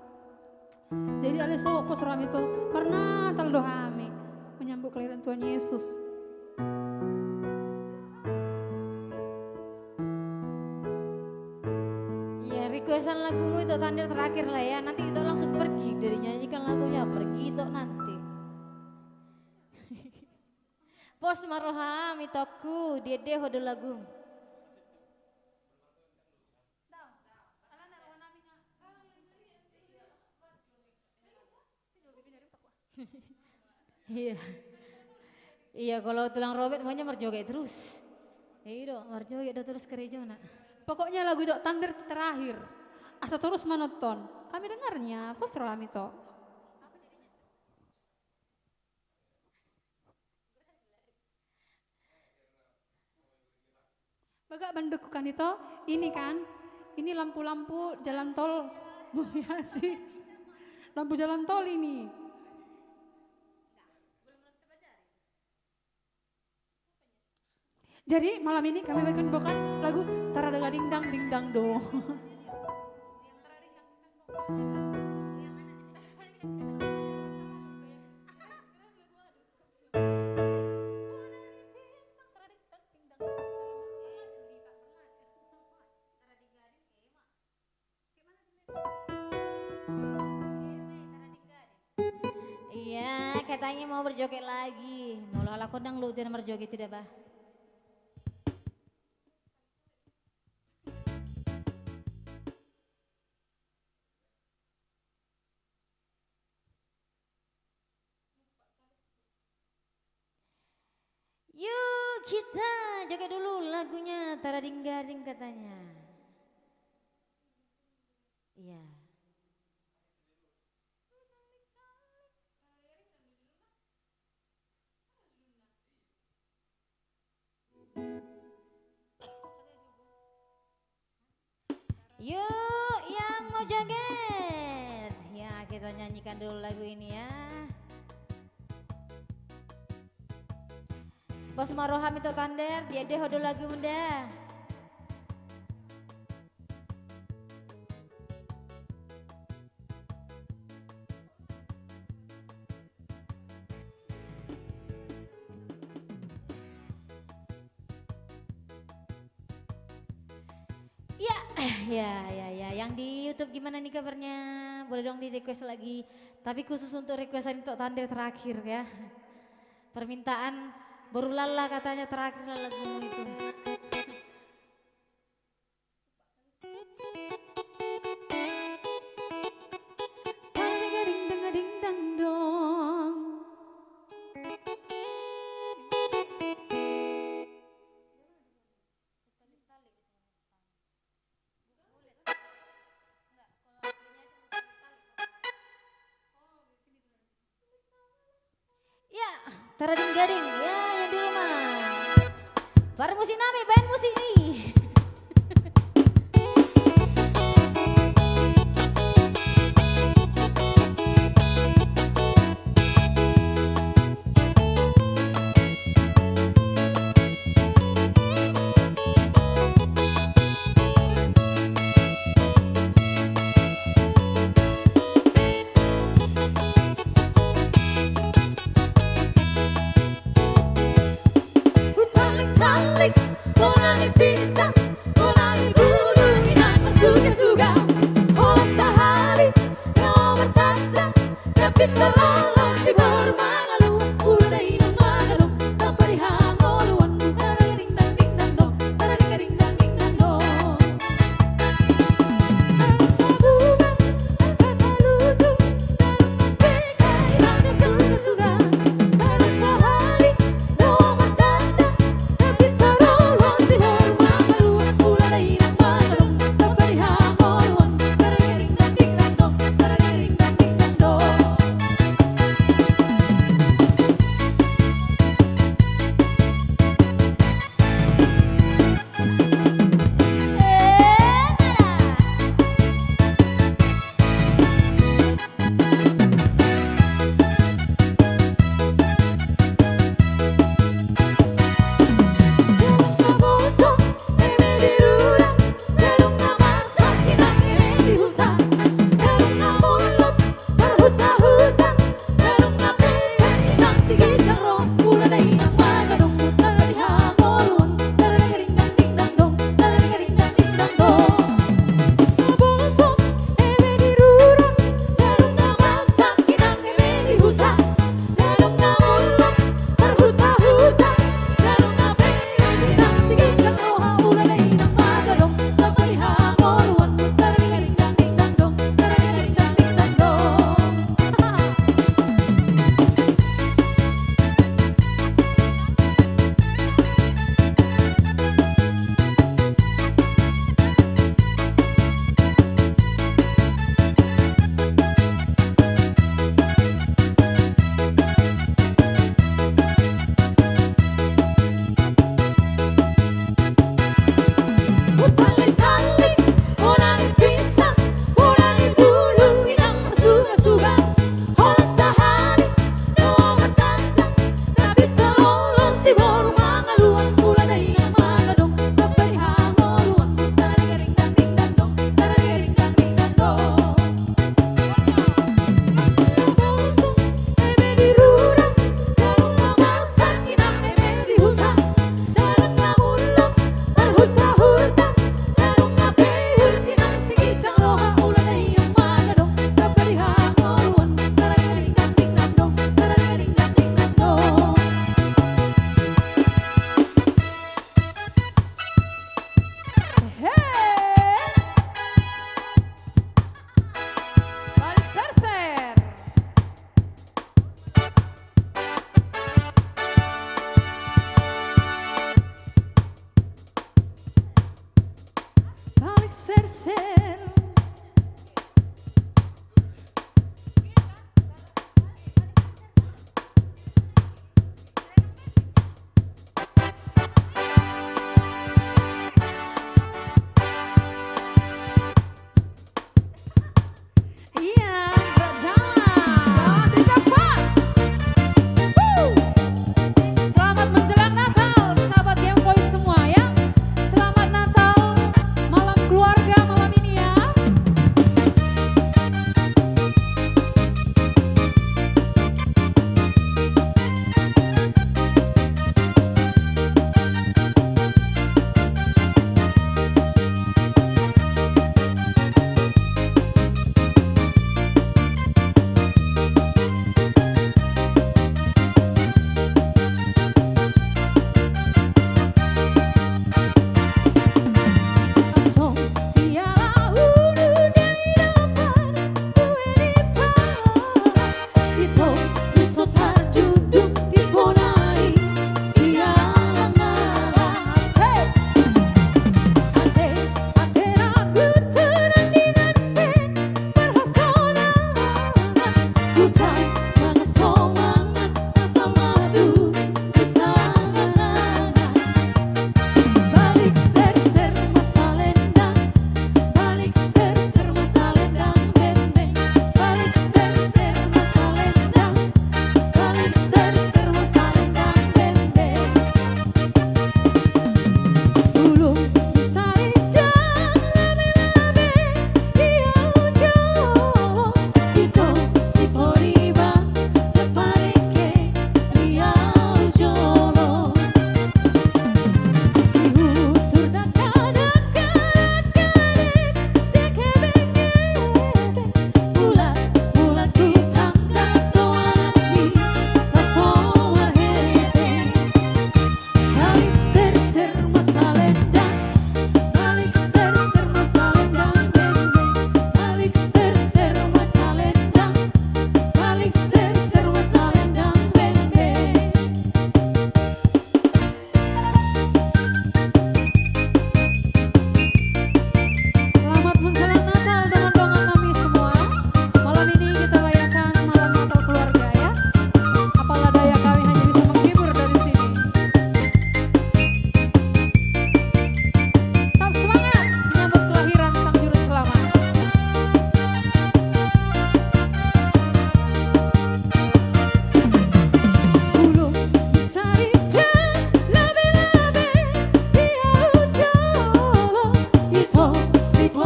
Jadi ale so seram itu pernah Natal dohami menyambut kelahiran Tuhan Yesus. Requestan lagumu itu tanda terakhir lah ya, nanti itu langsung pergi dari nyanyikan lagunya, pergi itu nanti. Pos maroham itoku, dede hodo lagu. Iya, iya kalau tulang robek maunya merjoget terus. Iya dong, merjoget terus kerejona. Pokoknya lagu itu tanda terakhir. Asa terus menonton. Kami dengarnya, pas roham itu. Bagak bandekukan itu, ini kan, ini lampu-lampu jalan tol menghiasi. Lampu jalan tol ini. Jadi malam ini kami akan bawakan lagu Taradaga Dingdang Dingdang Do. Iya, katanya mau berjoget lagi. Mau lalah kodang lu jangan berjoget tidak bah. Yuk kita joget dulu lagunya Tarading Garing katanya. Iya. Yuk yang mau joget. Ya kita nyanyikan dulu lagu ini ya. Bos Maroham itu Tander, dia deh hodo lagu muda. Ya, yang di YouTube gimana nih kabarnya? Boleh dong di request lagi. Tapi khusus untuk requestan untuk Tander terakhir ya. Permintaan baru lala katanya terakhir lagumu itu. Tarading gading ya yang di rumah. Baru musik nami, band musik nih.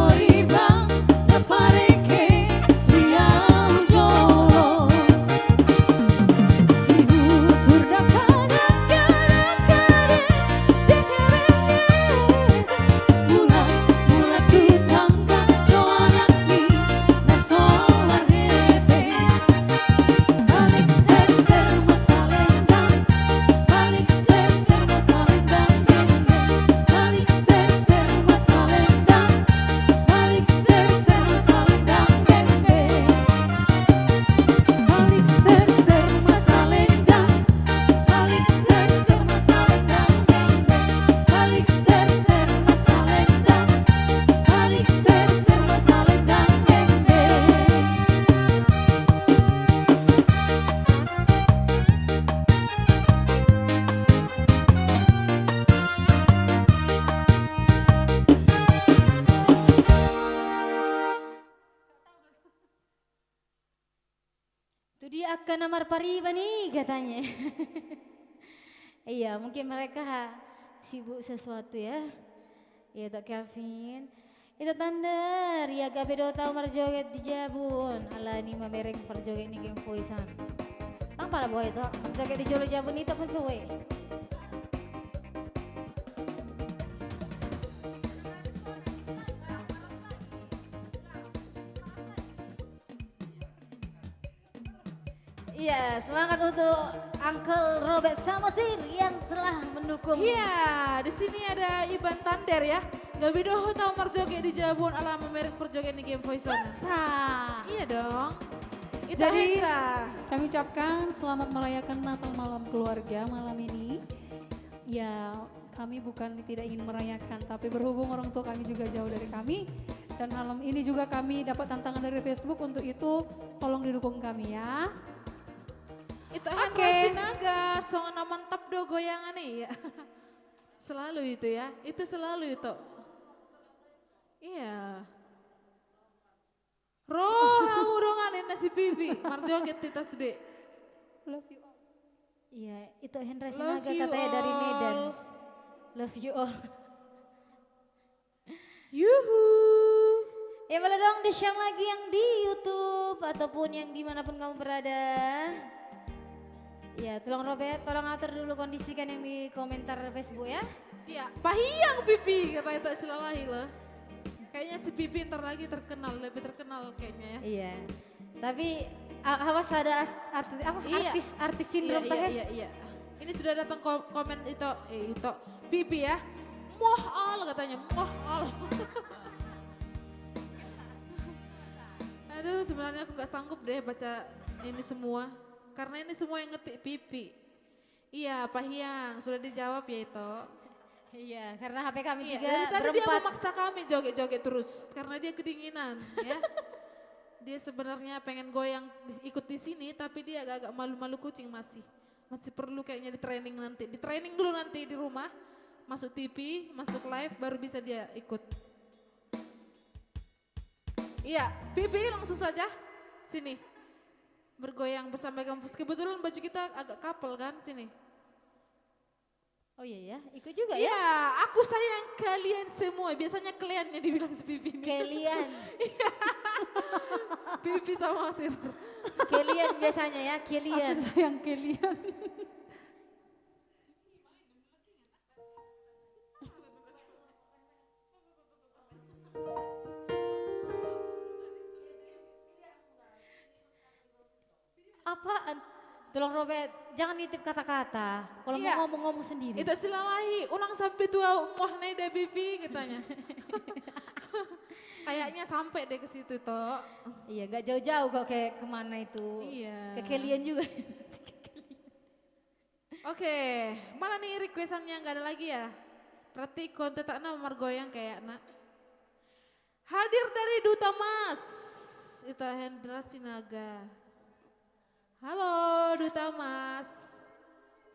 Oribang na pareke liang jolo Ibutur da kadang-kadang dekerenge Mula tutangga joanaki na solar hepe Balik ser-ser masalendang Balik ser-ser masalendang Balik ser-ser masalendang Balik ser-ser masalendang Balik ser-ser masalendang Balik ser-ser masalendang Balik ser-ser masalendang Balik ser-ser masalendang Itu dia akan namar pariba nih katanya. Iya mungkin mereka sibuk sesuatu ya. Iya Tok Kevin. Itu tanda Ria gabe 2 tahun berjoget di Jabun. Ala ini mamereng perjoget nih game voicean. Tanpa lah boy itu. Joget di Jolo Jabun itu pun kowe. Iya, semangat untuk Uncle Robert Samosir yang telah mendukung. Iya, di sini ada Iban Tander ya. Gabi doho tau merjoget di Jabun ala merek perjoget di Game Voice. Masa. Iya dong. Itu Jadi Hendra. kami ucapkan selamat merayakan Natal malam keluarga malam ini. Ya kami bukan tidak ingin merayakan tapi berhubung orang tua kami juga jauh dari kami. Dan malam ini juga kami dapat tantangan dari Facebook, untuk itu tolong didukung kami ya. Itu Hendra Sinaga, songan mantap do goyangan nih ya. Selalu itu ya, itu selalu itu. Iya. Roh, kamu dongan nasi pipi, marjoget kita sudah. Love you all. Iya, itu Hendra Love Sinaga you katanya dari Medan. all. Love you all. Yuhu. Ya boleh dong di-share lagi yang di YouTube ataupun yang dimanapun kamu berada. Ya tolong Robert, tolong atur dulu kondisikan yang di komentar Facebook ya. Iya, pahiyang pipi kata itu silalahi loh. Kayaknya si pipi ntar lagi terkenal, lebih terkenal kayaknya ya. Iya, tapi awas ada Iya. artis sindrom iya, teh. iya, iya. Ini sudah datang komen itu pipi ya. Mohal katanya, mohal. Aduh sebenarnya aku gak sanggup deh baca ini semua. Karena ini semua yang ngetik pipi. Iya Pak Hyang, sudah dijawab ya itu. Iya, karena HP kami Iya, juga dari tadi dia berempat. memaksa kami joget-joget terus. Karena dia kedinginan ya. Dia sebenarnya pengen goyang ikut di sini tapi dia agak-agak malu-malu kucing masih. Masih perlu kayaknya di training nanti. Di training dulu nanti di rumah. Masuk TV, masuk live baru bisa dia ikut. Iya, pipi langsung saja. Sini. Bergoyang bersama kampus. Kebetulan baju kita agak couple kan, sini. Oh iya ya, ikut juga ya. Iya, aku sayang kalian semua. Biasanya kliennya dibilang si Pipi ini. Kalian, Pipi sama Sir. kalian biasanya ya, Aku kalian. sayang kalian. Apaan? Tolong Robert, jangan nitip kata-kata. Kalau Iya. mau ngomong-ngomong sendiri. Itu silalahi, unang sampai tua muah deh Pipi katanya. Kayaknya sampai deh ke situ toh. Iya, gak jauh-jauh kok kayak kemana itu. Iya. Ke kalian juga. Oke, mana nih requestannya nggak ada lagi ya? Berarti konten tak nomor goyang kayak nak. Hadir dari Duta Mas, itu Hendra Sinaga. Halo Duta Mas,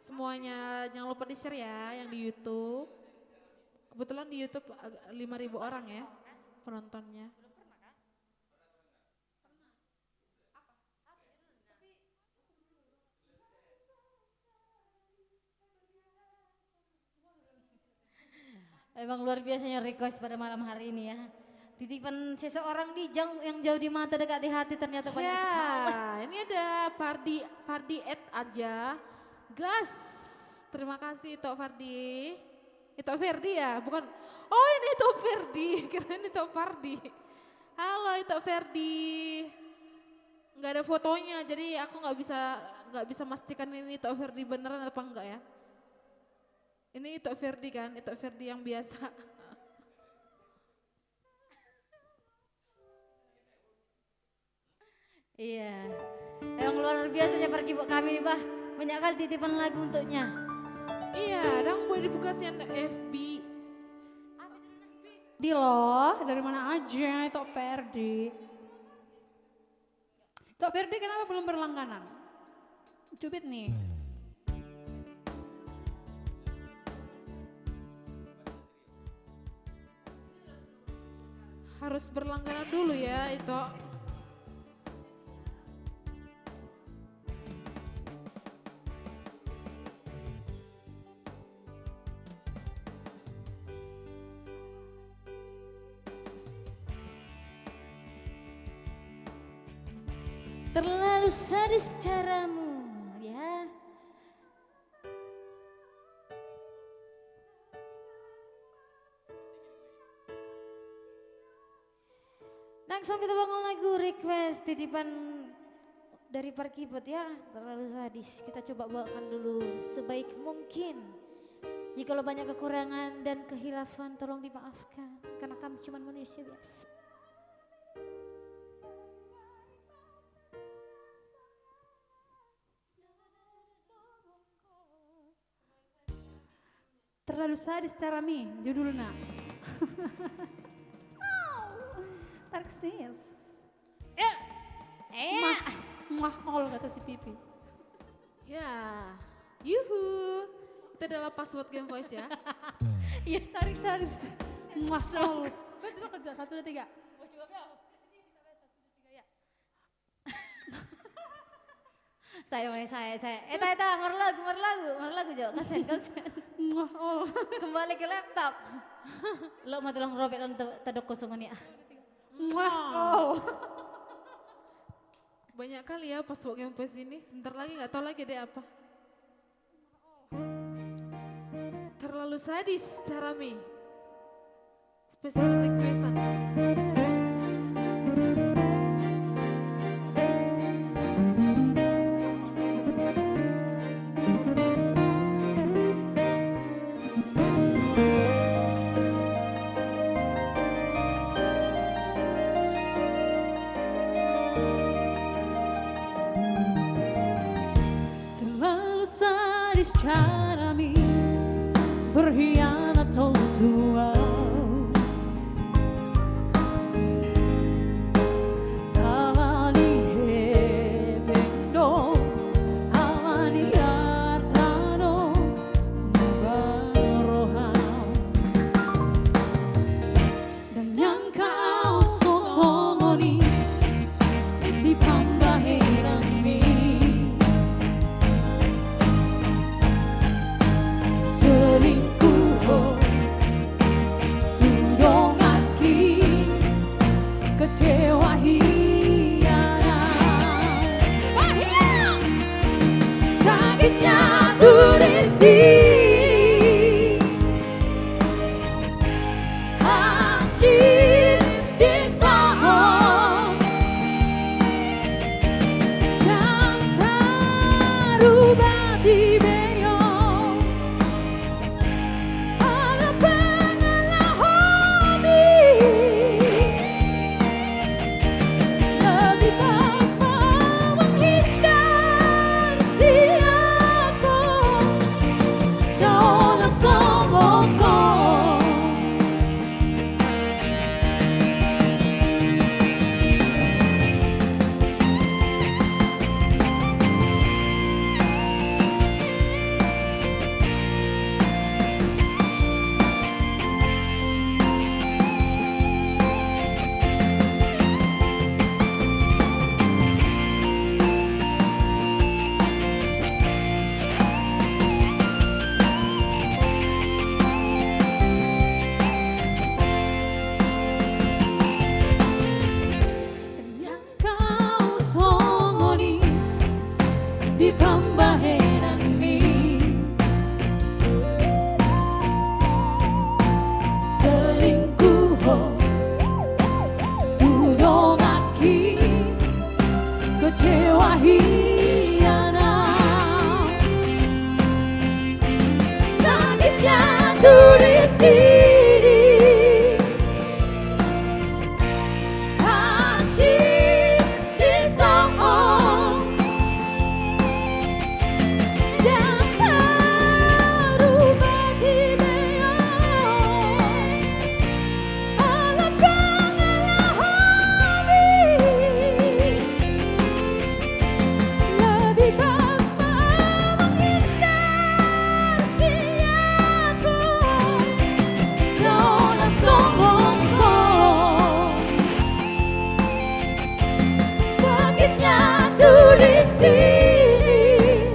semuanya jangan lupa di share ya yang di YouTube. Kebetulan di YouTube 5.000 orang ya penontonnya. Emang luar biasanya request pada malam hari ini ya. Titipan seseorang yang jauh di mata dekat di hati ternyata banyak sekali. Ya, ini ada Fardi Ed aja. Gas. Terima kasih Tok Fardi. Itu Ferdi ya, bukan. Oh ini Tok Ferdi, keren itu Fardi. Halo itu Ferdi. Nggak ada fotonya, jadi aku nggak bisa memastikan ini Tok Ferdi beneran apa enggak ya. Ini Tok Ferdi kan, Tok Ferdi yang biasa. Iya, emang luar biasanya pergi buat kami nih bah. Banyak kali titipan lagu untuknya. Iya, dan boleh dibuka sian FB. Di loh, dari mana aja itu Ferdi. Tok Ferdi kenapa belum berlangganan? Cubit nih. Harus berlangganan dulu ya itu. Terlalu sadis caramu, ya. Langsung kita bakal lagu request titipan dari Parkibot ya, terlalu sadis. Kita coba bawakan dulu sebaik mungkin. Jikalau banyak kekurangan dan kehilafan tolong dimaafkan, karena kami cuma manusia biasa. Terlalu sadis cara mi, judulnya. Tarksis. Mahal kata si Pipi. Ya, yuhu. Itu adalah password Game Voice ya. Iya, tarik sadis. Mahal. Betul kerja 1, 2, 3. Saya. Eta, marlagu Jo, kasen. Mahal. Kembali ke laptop. Lo mau tulang robek dan tadok kosongan ya. Mahal. Banyak kali ya password Game Voice ini. Bentar lagi nggak tahu lagi deh apa. Terlalu sadis cara Mi. Special requestan. Terlalu sadis cara mi berkhianat tua. Awali hebendo, awali artano, baroham. Dan yang kau sosongoni di pambahiran mi. Selingkuh tudong aki kecewa hianat sakitnya turisi hasil disahon dan tarubah di beyong. kecewa hianat, sakitnya tuh di sini, kasih disoong dan terubah di beong. Alam kangelah hobi, lebih baik menghindar siaku. Nona sombongku, sakitnya tuh di sini,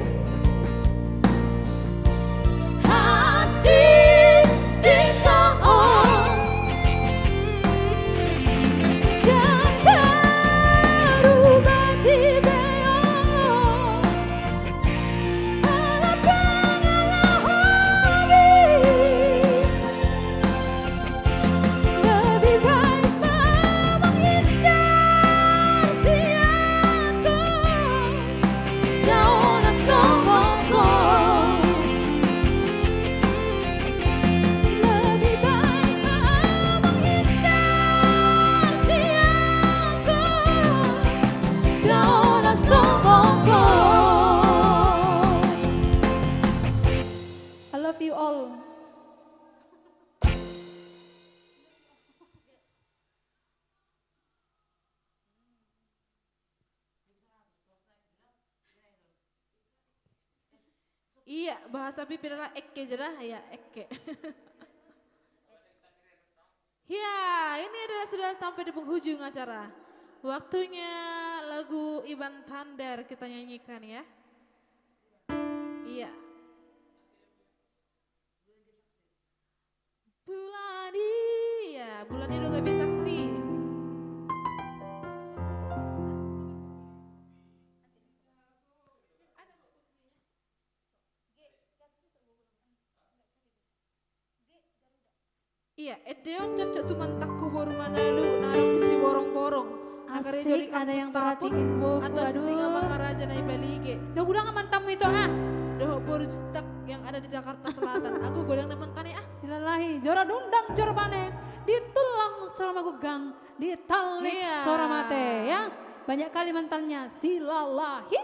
hasil disoong dan terubah di beong. Alam kangelah hobi, lebih baik menghindar siaku. Nona sombongku, lebih baik menghindar siaku. Nona sombongku. I love you all. Iya, bahasa pipi adalah ekke jedah ya ekke. Ya, ini adalah sudah sampai di penghujung acara. Waktunya lagu Iban Tandar kita nyanyikan ya. Iya. Bulani, ya Bulani udah gak bisa saksi. Iya, edeon cocok tuh mantakku baru manalu narung si borong-borong. Asik, ada yang perhatiin buku. Atau si singa Mangaraja naik balige. Udah udah nggak mantamu itu ah. Doh baru cetak yang ada di Jakarta Selatan. Aku godang nemen tani ah. Silalahi, jora dundang jora pane, di tulang sora gugang, di talik Iya. sora mate ya. Banyak kali mantannya silalahi.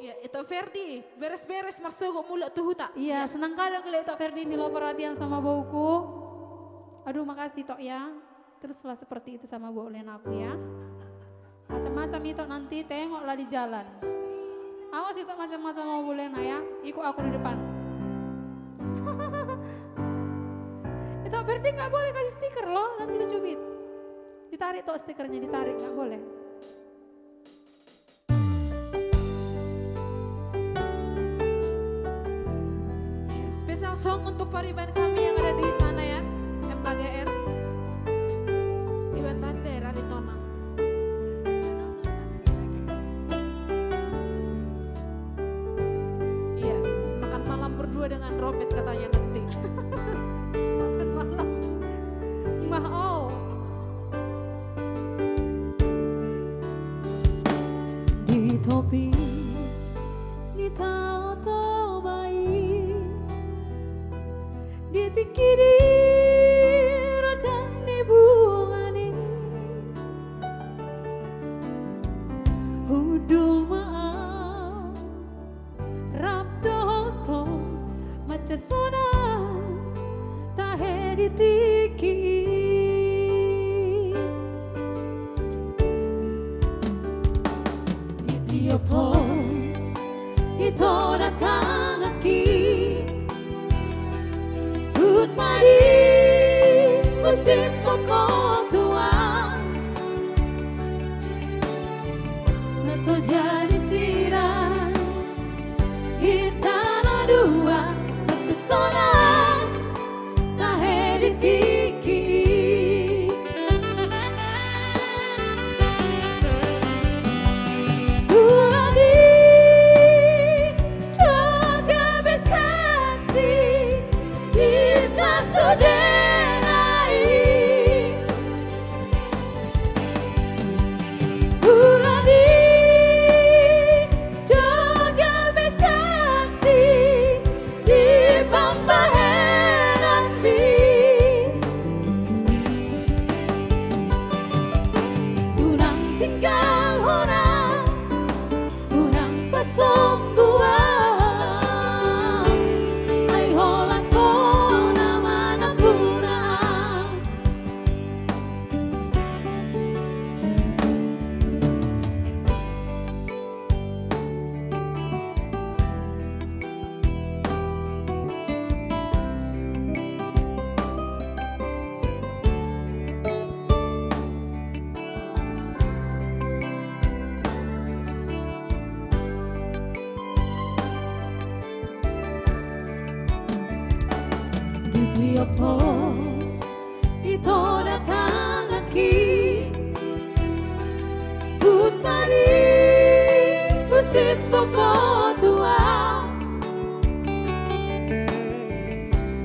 Iya, itu Ferdi. Beres-beres masuk mulut tuh huta. Iya, senang kali aku lihat Tok Ferdi ini lo perhatian sama bauku. Aduh makasih Tok ya. Teruslah seperti itu sama Bu Lena aku ya. Macam-macam itu nanti tengoklah di jalan. Awas itu macam-macam sama Bu Lena ya. Ikut aku di depan. Itu Ferdi nggak boleh kasih stiker loh, nanti dicubit. Ditarik Tok stikernya, ditarik nggak boleh. Spesial song untuk pariban kami yang ada di sana ya. MKGR. Iban Tandar Aritona. Iya, makan malam berdua dengan Robert katanya nanti. Makan malam. Mahal. Di topi, di tahu baik, di tikiri dan di bulani, hudul maaf, rap doto, maca sona, tahe di tiki. Itiopo, ito nakangaki, Good mari, musim pokok tua, naso jadi sirah, kita no dua, naso sola, tahe di tiki. Bulani opo ito datang aki Utari musim pokok tua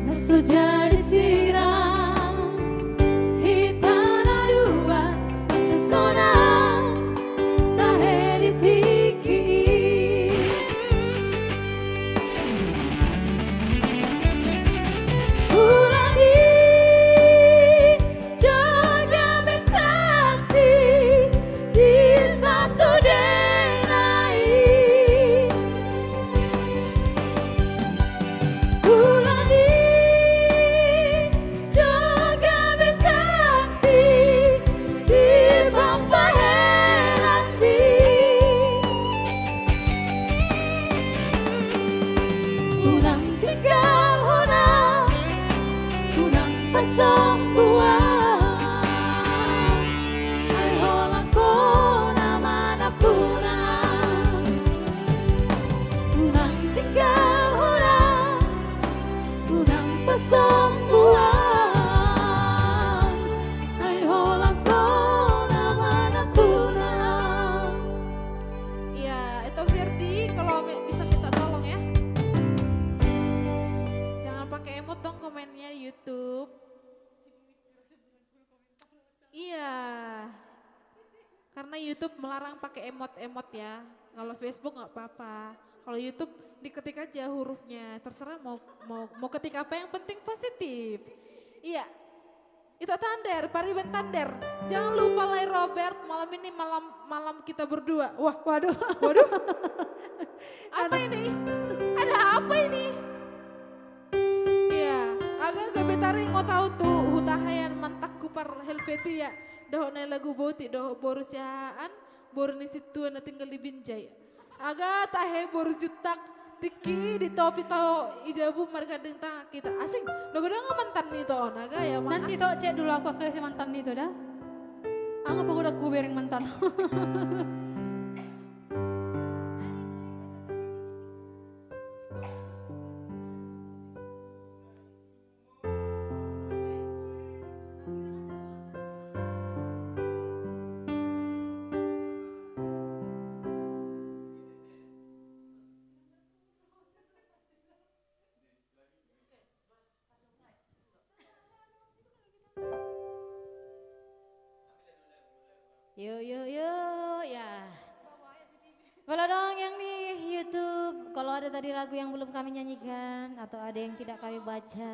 Naso jadi siram Hitana dua Pasti sonang Taheri tiki Ulani Jaga besaksi Bisa sudenai Ulani Jaga besaksi Di pampaheranti Unang tinggal honang Unang pasang buang Ay hola ko naman na punang Unang tinggal honang Unang pasang buang Ay hola ko naman na punang Iya, itu Firdi kalau bisa minta tolong ya. Jangan pakai emot dong komennya di YouTube. Iya. Karena YouTube melarang pakai emot-emot ya. Kalau Facebook nggak apa-apa. Kalau YouTube diketik aja hurufnya. Terserah mau ketik apa yang penting positif. Iya. Itu Tander, Pariban Tander. Jangan lupa Lai Robert, malam ini malam kita berdua. Wah, Waduh waduh. Apa ini? Ada apa ini? Iya, agak betari mau tahu tuh hutahayan mantak kupar Helvetia. Doh na lagu boti doh borusiaan, boru ni situ na tinggal di Binjai. Agak tahe boru jutak tiki di topi tau ijabu mereka dentang kita asing. Logo nggak mantan nih toh naga ya mang. Nanti toh cek dulu aku ke si mantan itu dah Anggap aku udah kubereng mantan Yo ya. Kalau dong yang di YouTube, kalau ada tadi lagu yang belum kami nyanyikan atau ada yang tidak kami baca.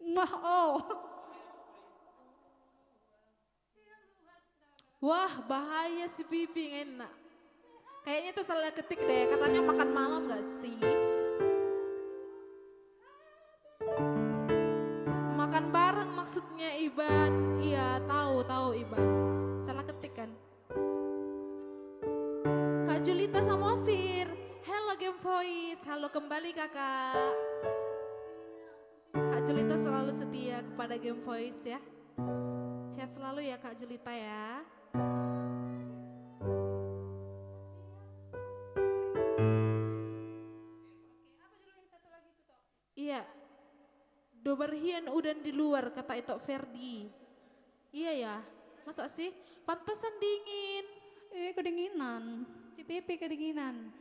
Mah oh Wah bahaya si Pipi enak. Kayaknya itu salah ketik deh, katanya makan malam gak sih? Makan bareng maksudnya Iban. Iya tahu Iban. Salah ketik kan? Kak Julita Samosir. Hello Game Voice. Halo kembali kakak. Kak Julita selalu setia kepada Game Voice ya. Sehat selalu ya Kak Julita ya. Iya. Doberhian udan di luar kata itu Ferdi. Iya ya. Masa sih? Pantesan dingin. kedinginan si Pipi kedinginan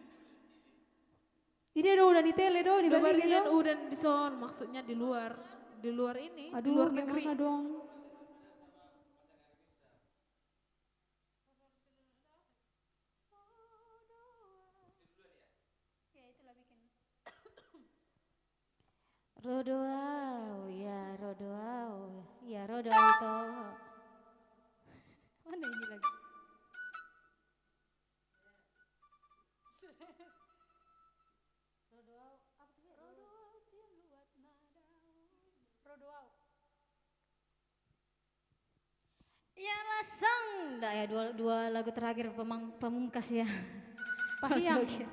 ini do udah di tele do di Bali Doberhian do udan di son maksudnya di luar ini, di aduh luar negeri. gimana dong Rodoau, ya Rodoau itu. mana ini lagi Ya lasang, dah ya dua lagu terakhir pamungkas ya. Pahyang. Joget.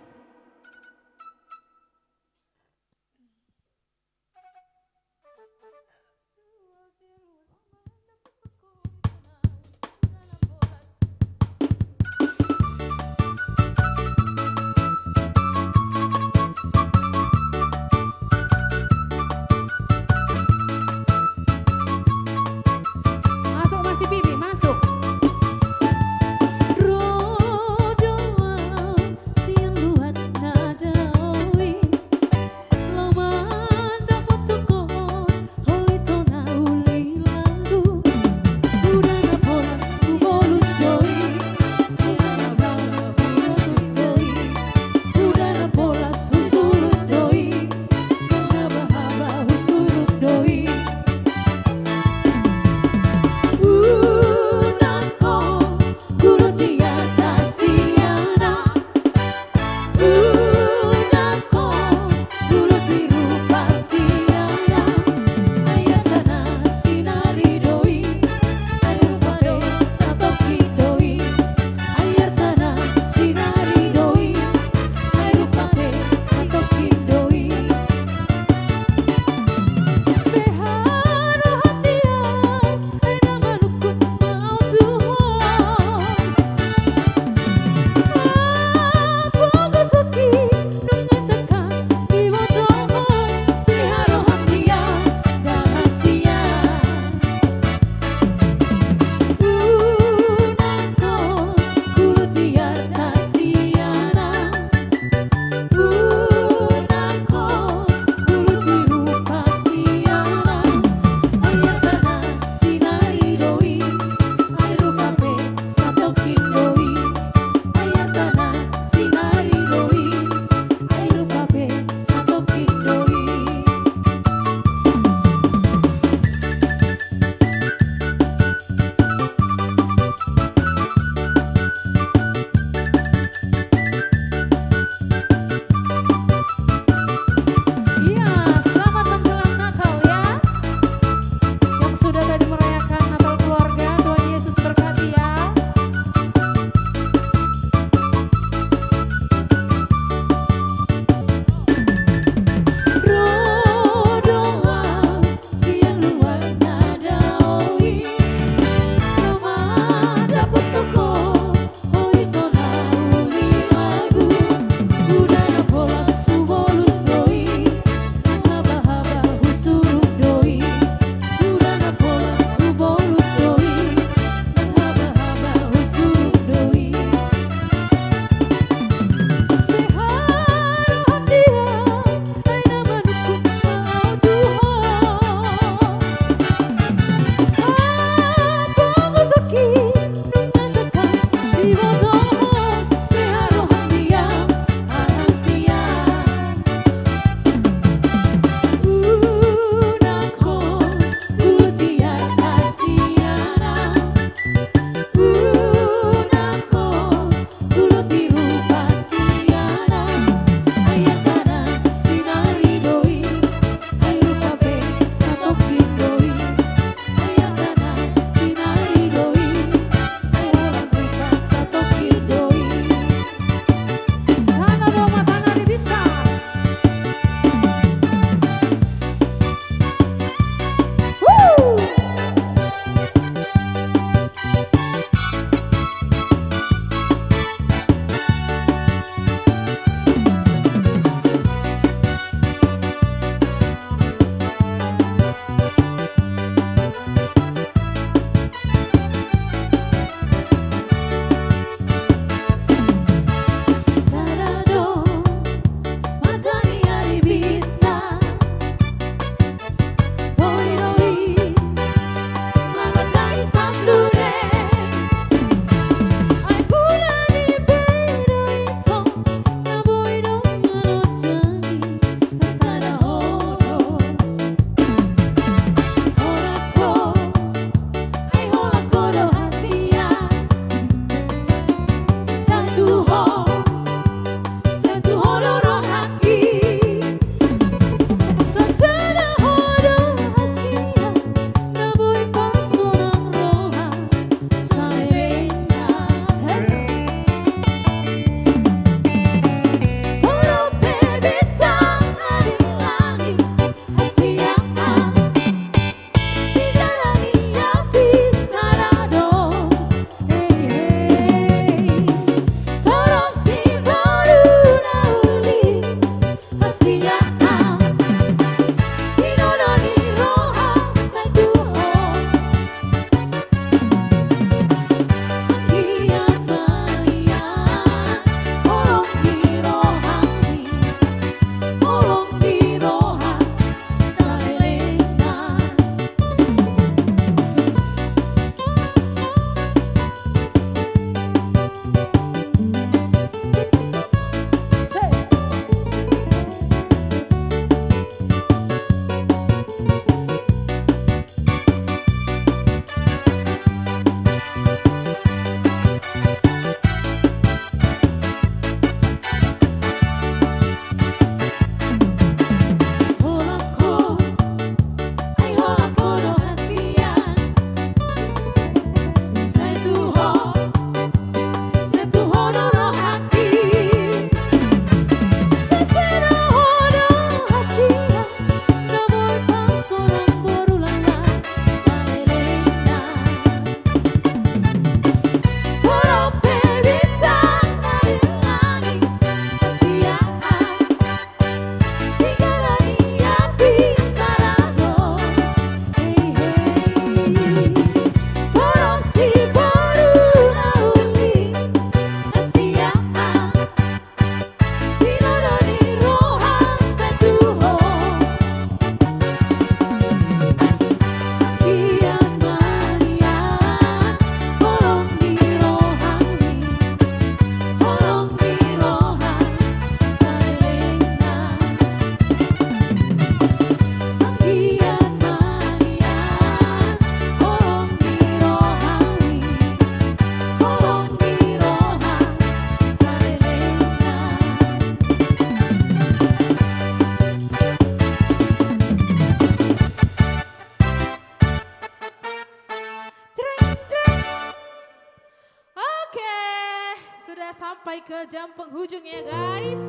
sampai ke jam penghujung ya guys.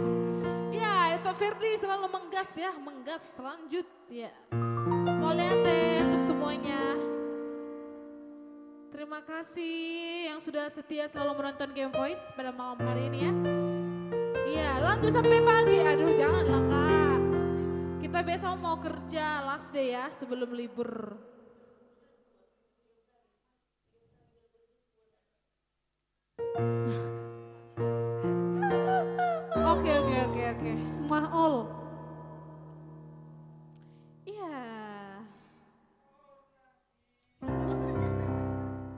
Ya, itu Ferdi selalu menggas ya, menggas lanjut ya. Moliate untuk semuanya. Terima kasih yang sudah setia selalu menonton Game Voice pada malam hari ini ya. Iya, lanjut sampai pagi. Aduh, janganlah Kak. Kita besok mau kerja last day ya sebelum libur. Oke. Mahol. Iya.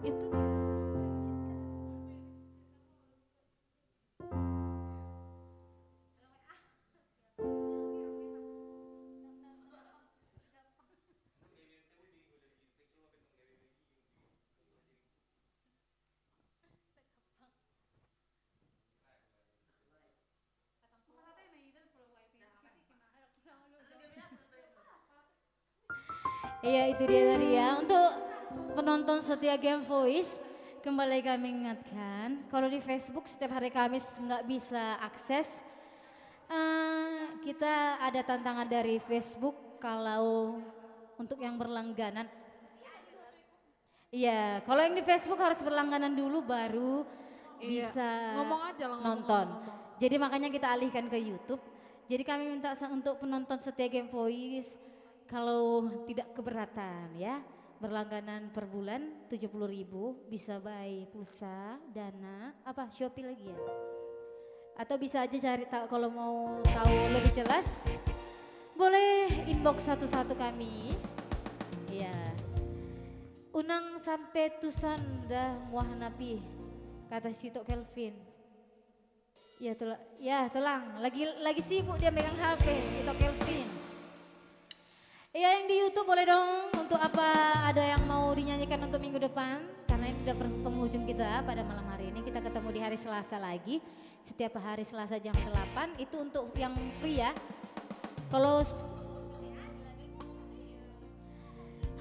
Itu Iya itu dia tadi ya. Untuk penonton setia Game Voice, kembali kami ingatkan, kalau di Facebook setiap hari Kamis nggak bisa akses, kita ada tantangan dari Facebook kalau untuk yang berlangganan. Iya, kalau yang di Facebook harus berlangganan dulu baru bisa ngomong aja lah, nonton. Jadi makanya kita alihkan ke YouTube. Jadi kami minta untuk penonton setia Game Voice, kalau tidak keberatan ya, berlangganan per bulan 70.000 bisa buy pulsa, dana, apa Shopee lagi ya. Atau bisa aja cari tahu kalau mau tahu lebih jelas, boleh inbox satu-satu kami. Ya. Unang sampai tuson dah muah napi, kata Sitok Kelvin. Ya telang, lagi sibuk dia megang HP, Sitok Kelvin. Ya yang di YouTube boleh dong, untuk apa ada yang mau dinyanyikan untuk minggu depan, karena ini udah penghujung kita pada malam hari ini. Kita ketemu di hari Selasa lagi, setiap hari Selasa jam 8, itu untuk yang free ya. Kalau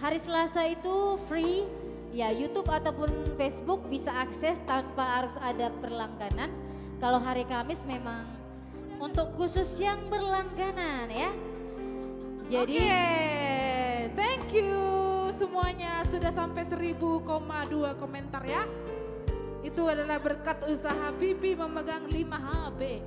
hari Selasa itu free, ya YouTube ataupun Facebook bisa akses tanpa harus ada berlangganan. Kalau hari Kamis memang untuk khusus yang berlangganan ya. Jadi thank you semuanya sudah sampai 1000,2 komentar ya. Itu adalah berkat usaha Bibi memegang 5 HP.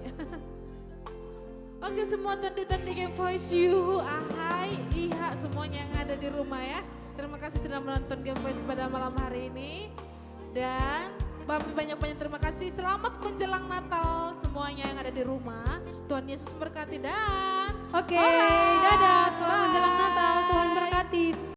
Oke semua tendi-tendi Game Voice you, ahai, iha semuanya yang ada di rumah ya. Terima kasih sudah menonton Game Voice pada malam hari ini. Dan banyak-banyak terima kasih. Selamat menjelang Natal semuanya yang ada di rumah. Tuhan Yesus berkati dan Oke, dadah. Selamat menjelang Natal. Tuhan berkati.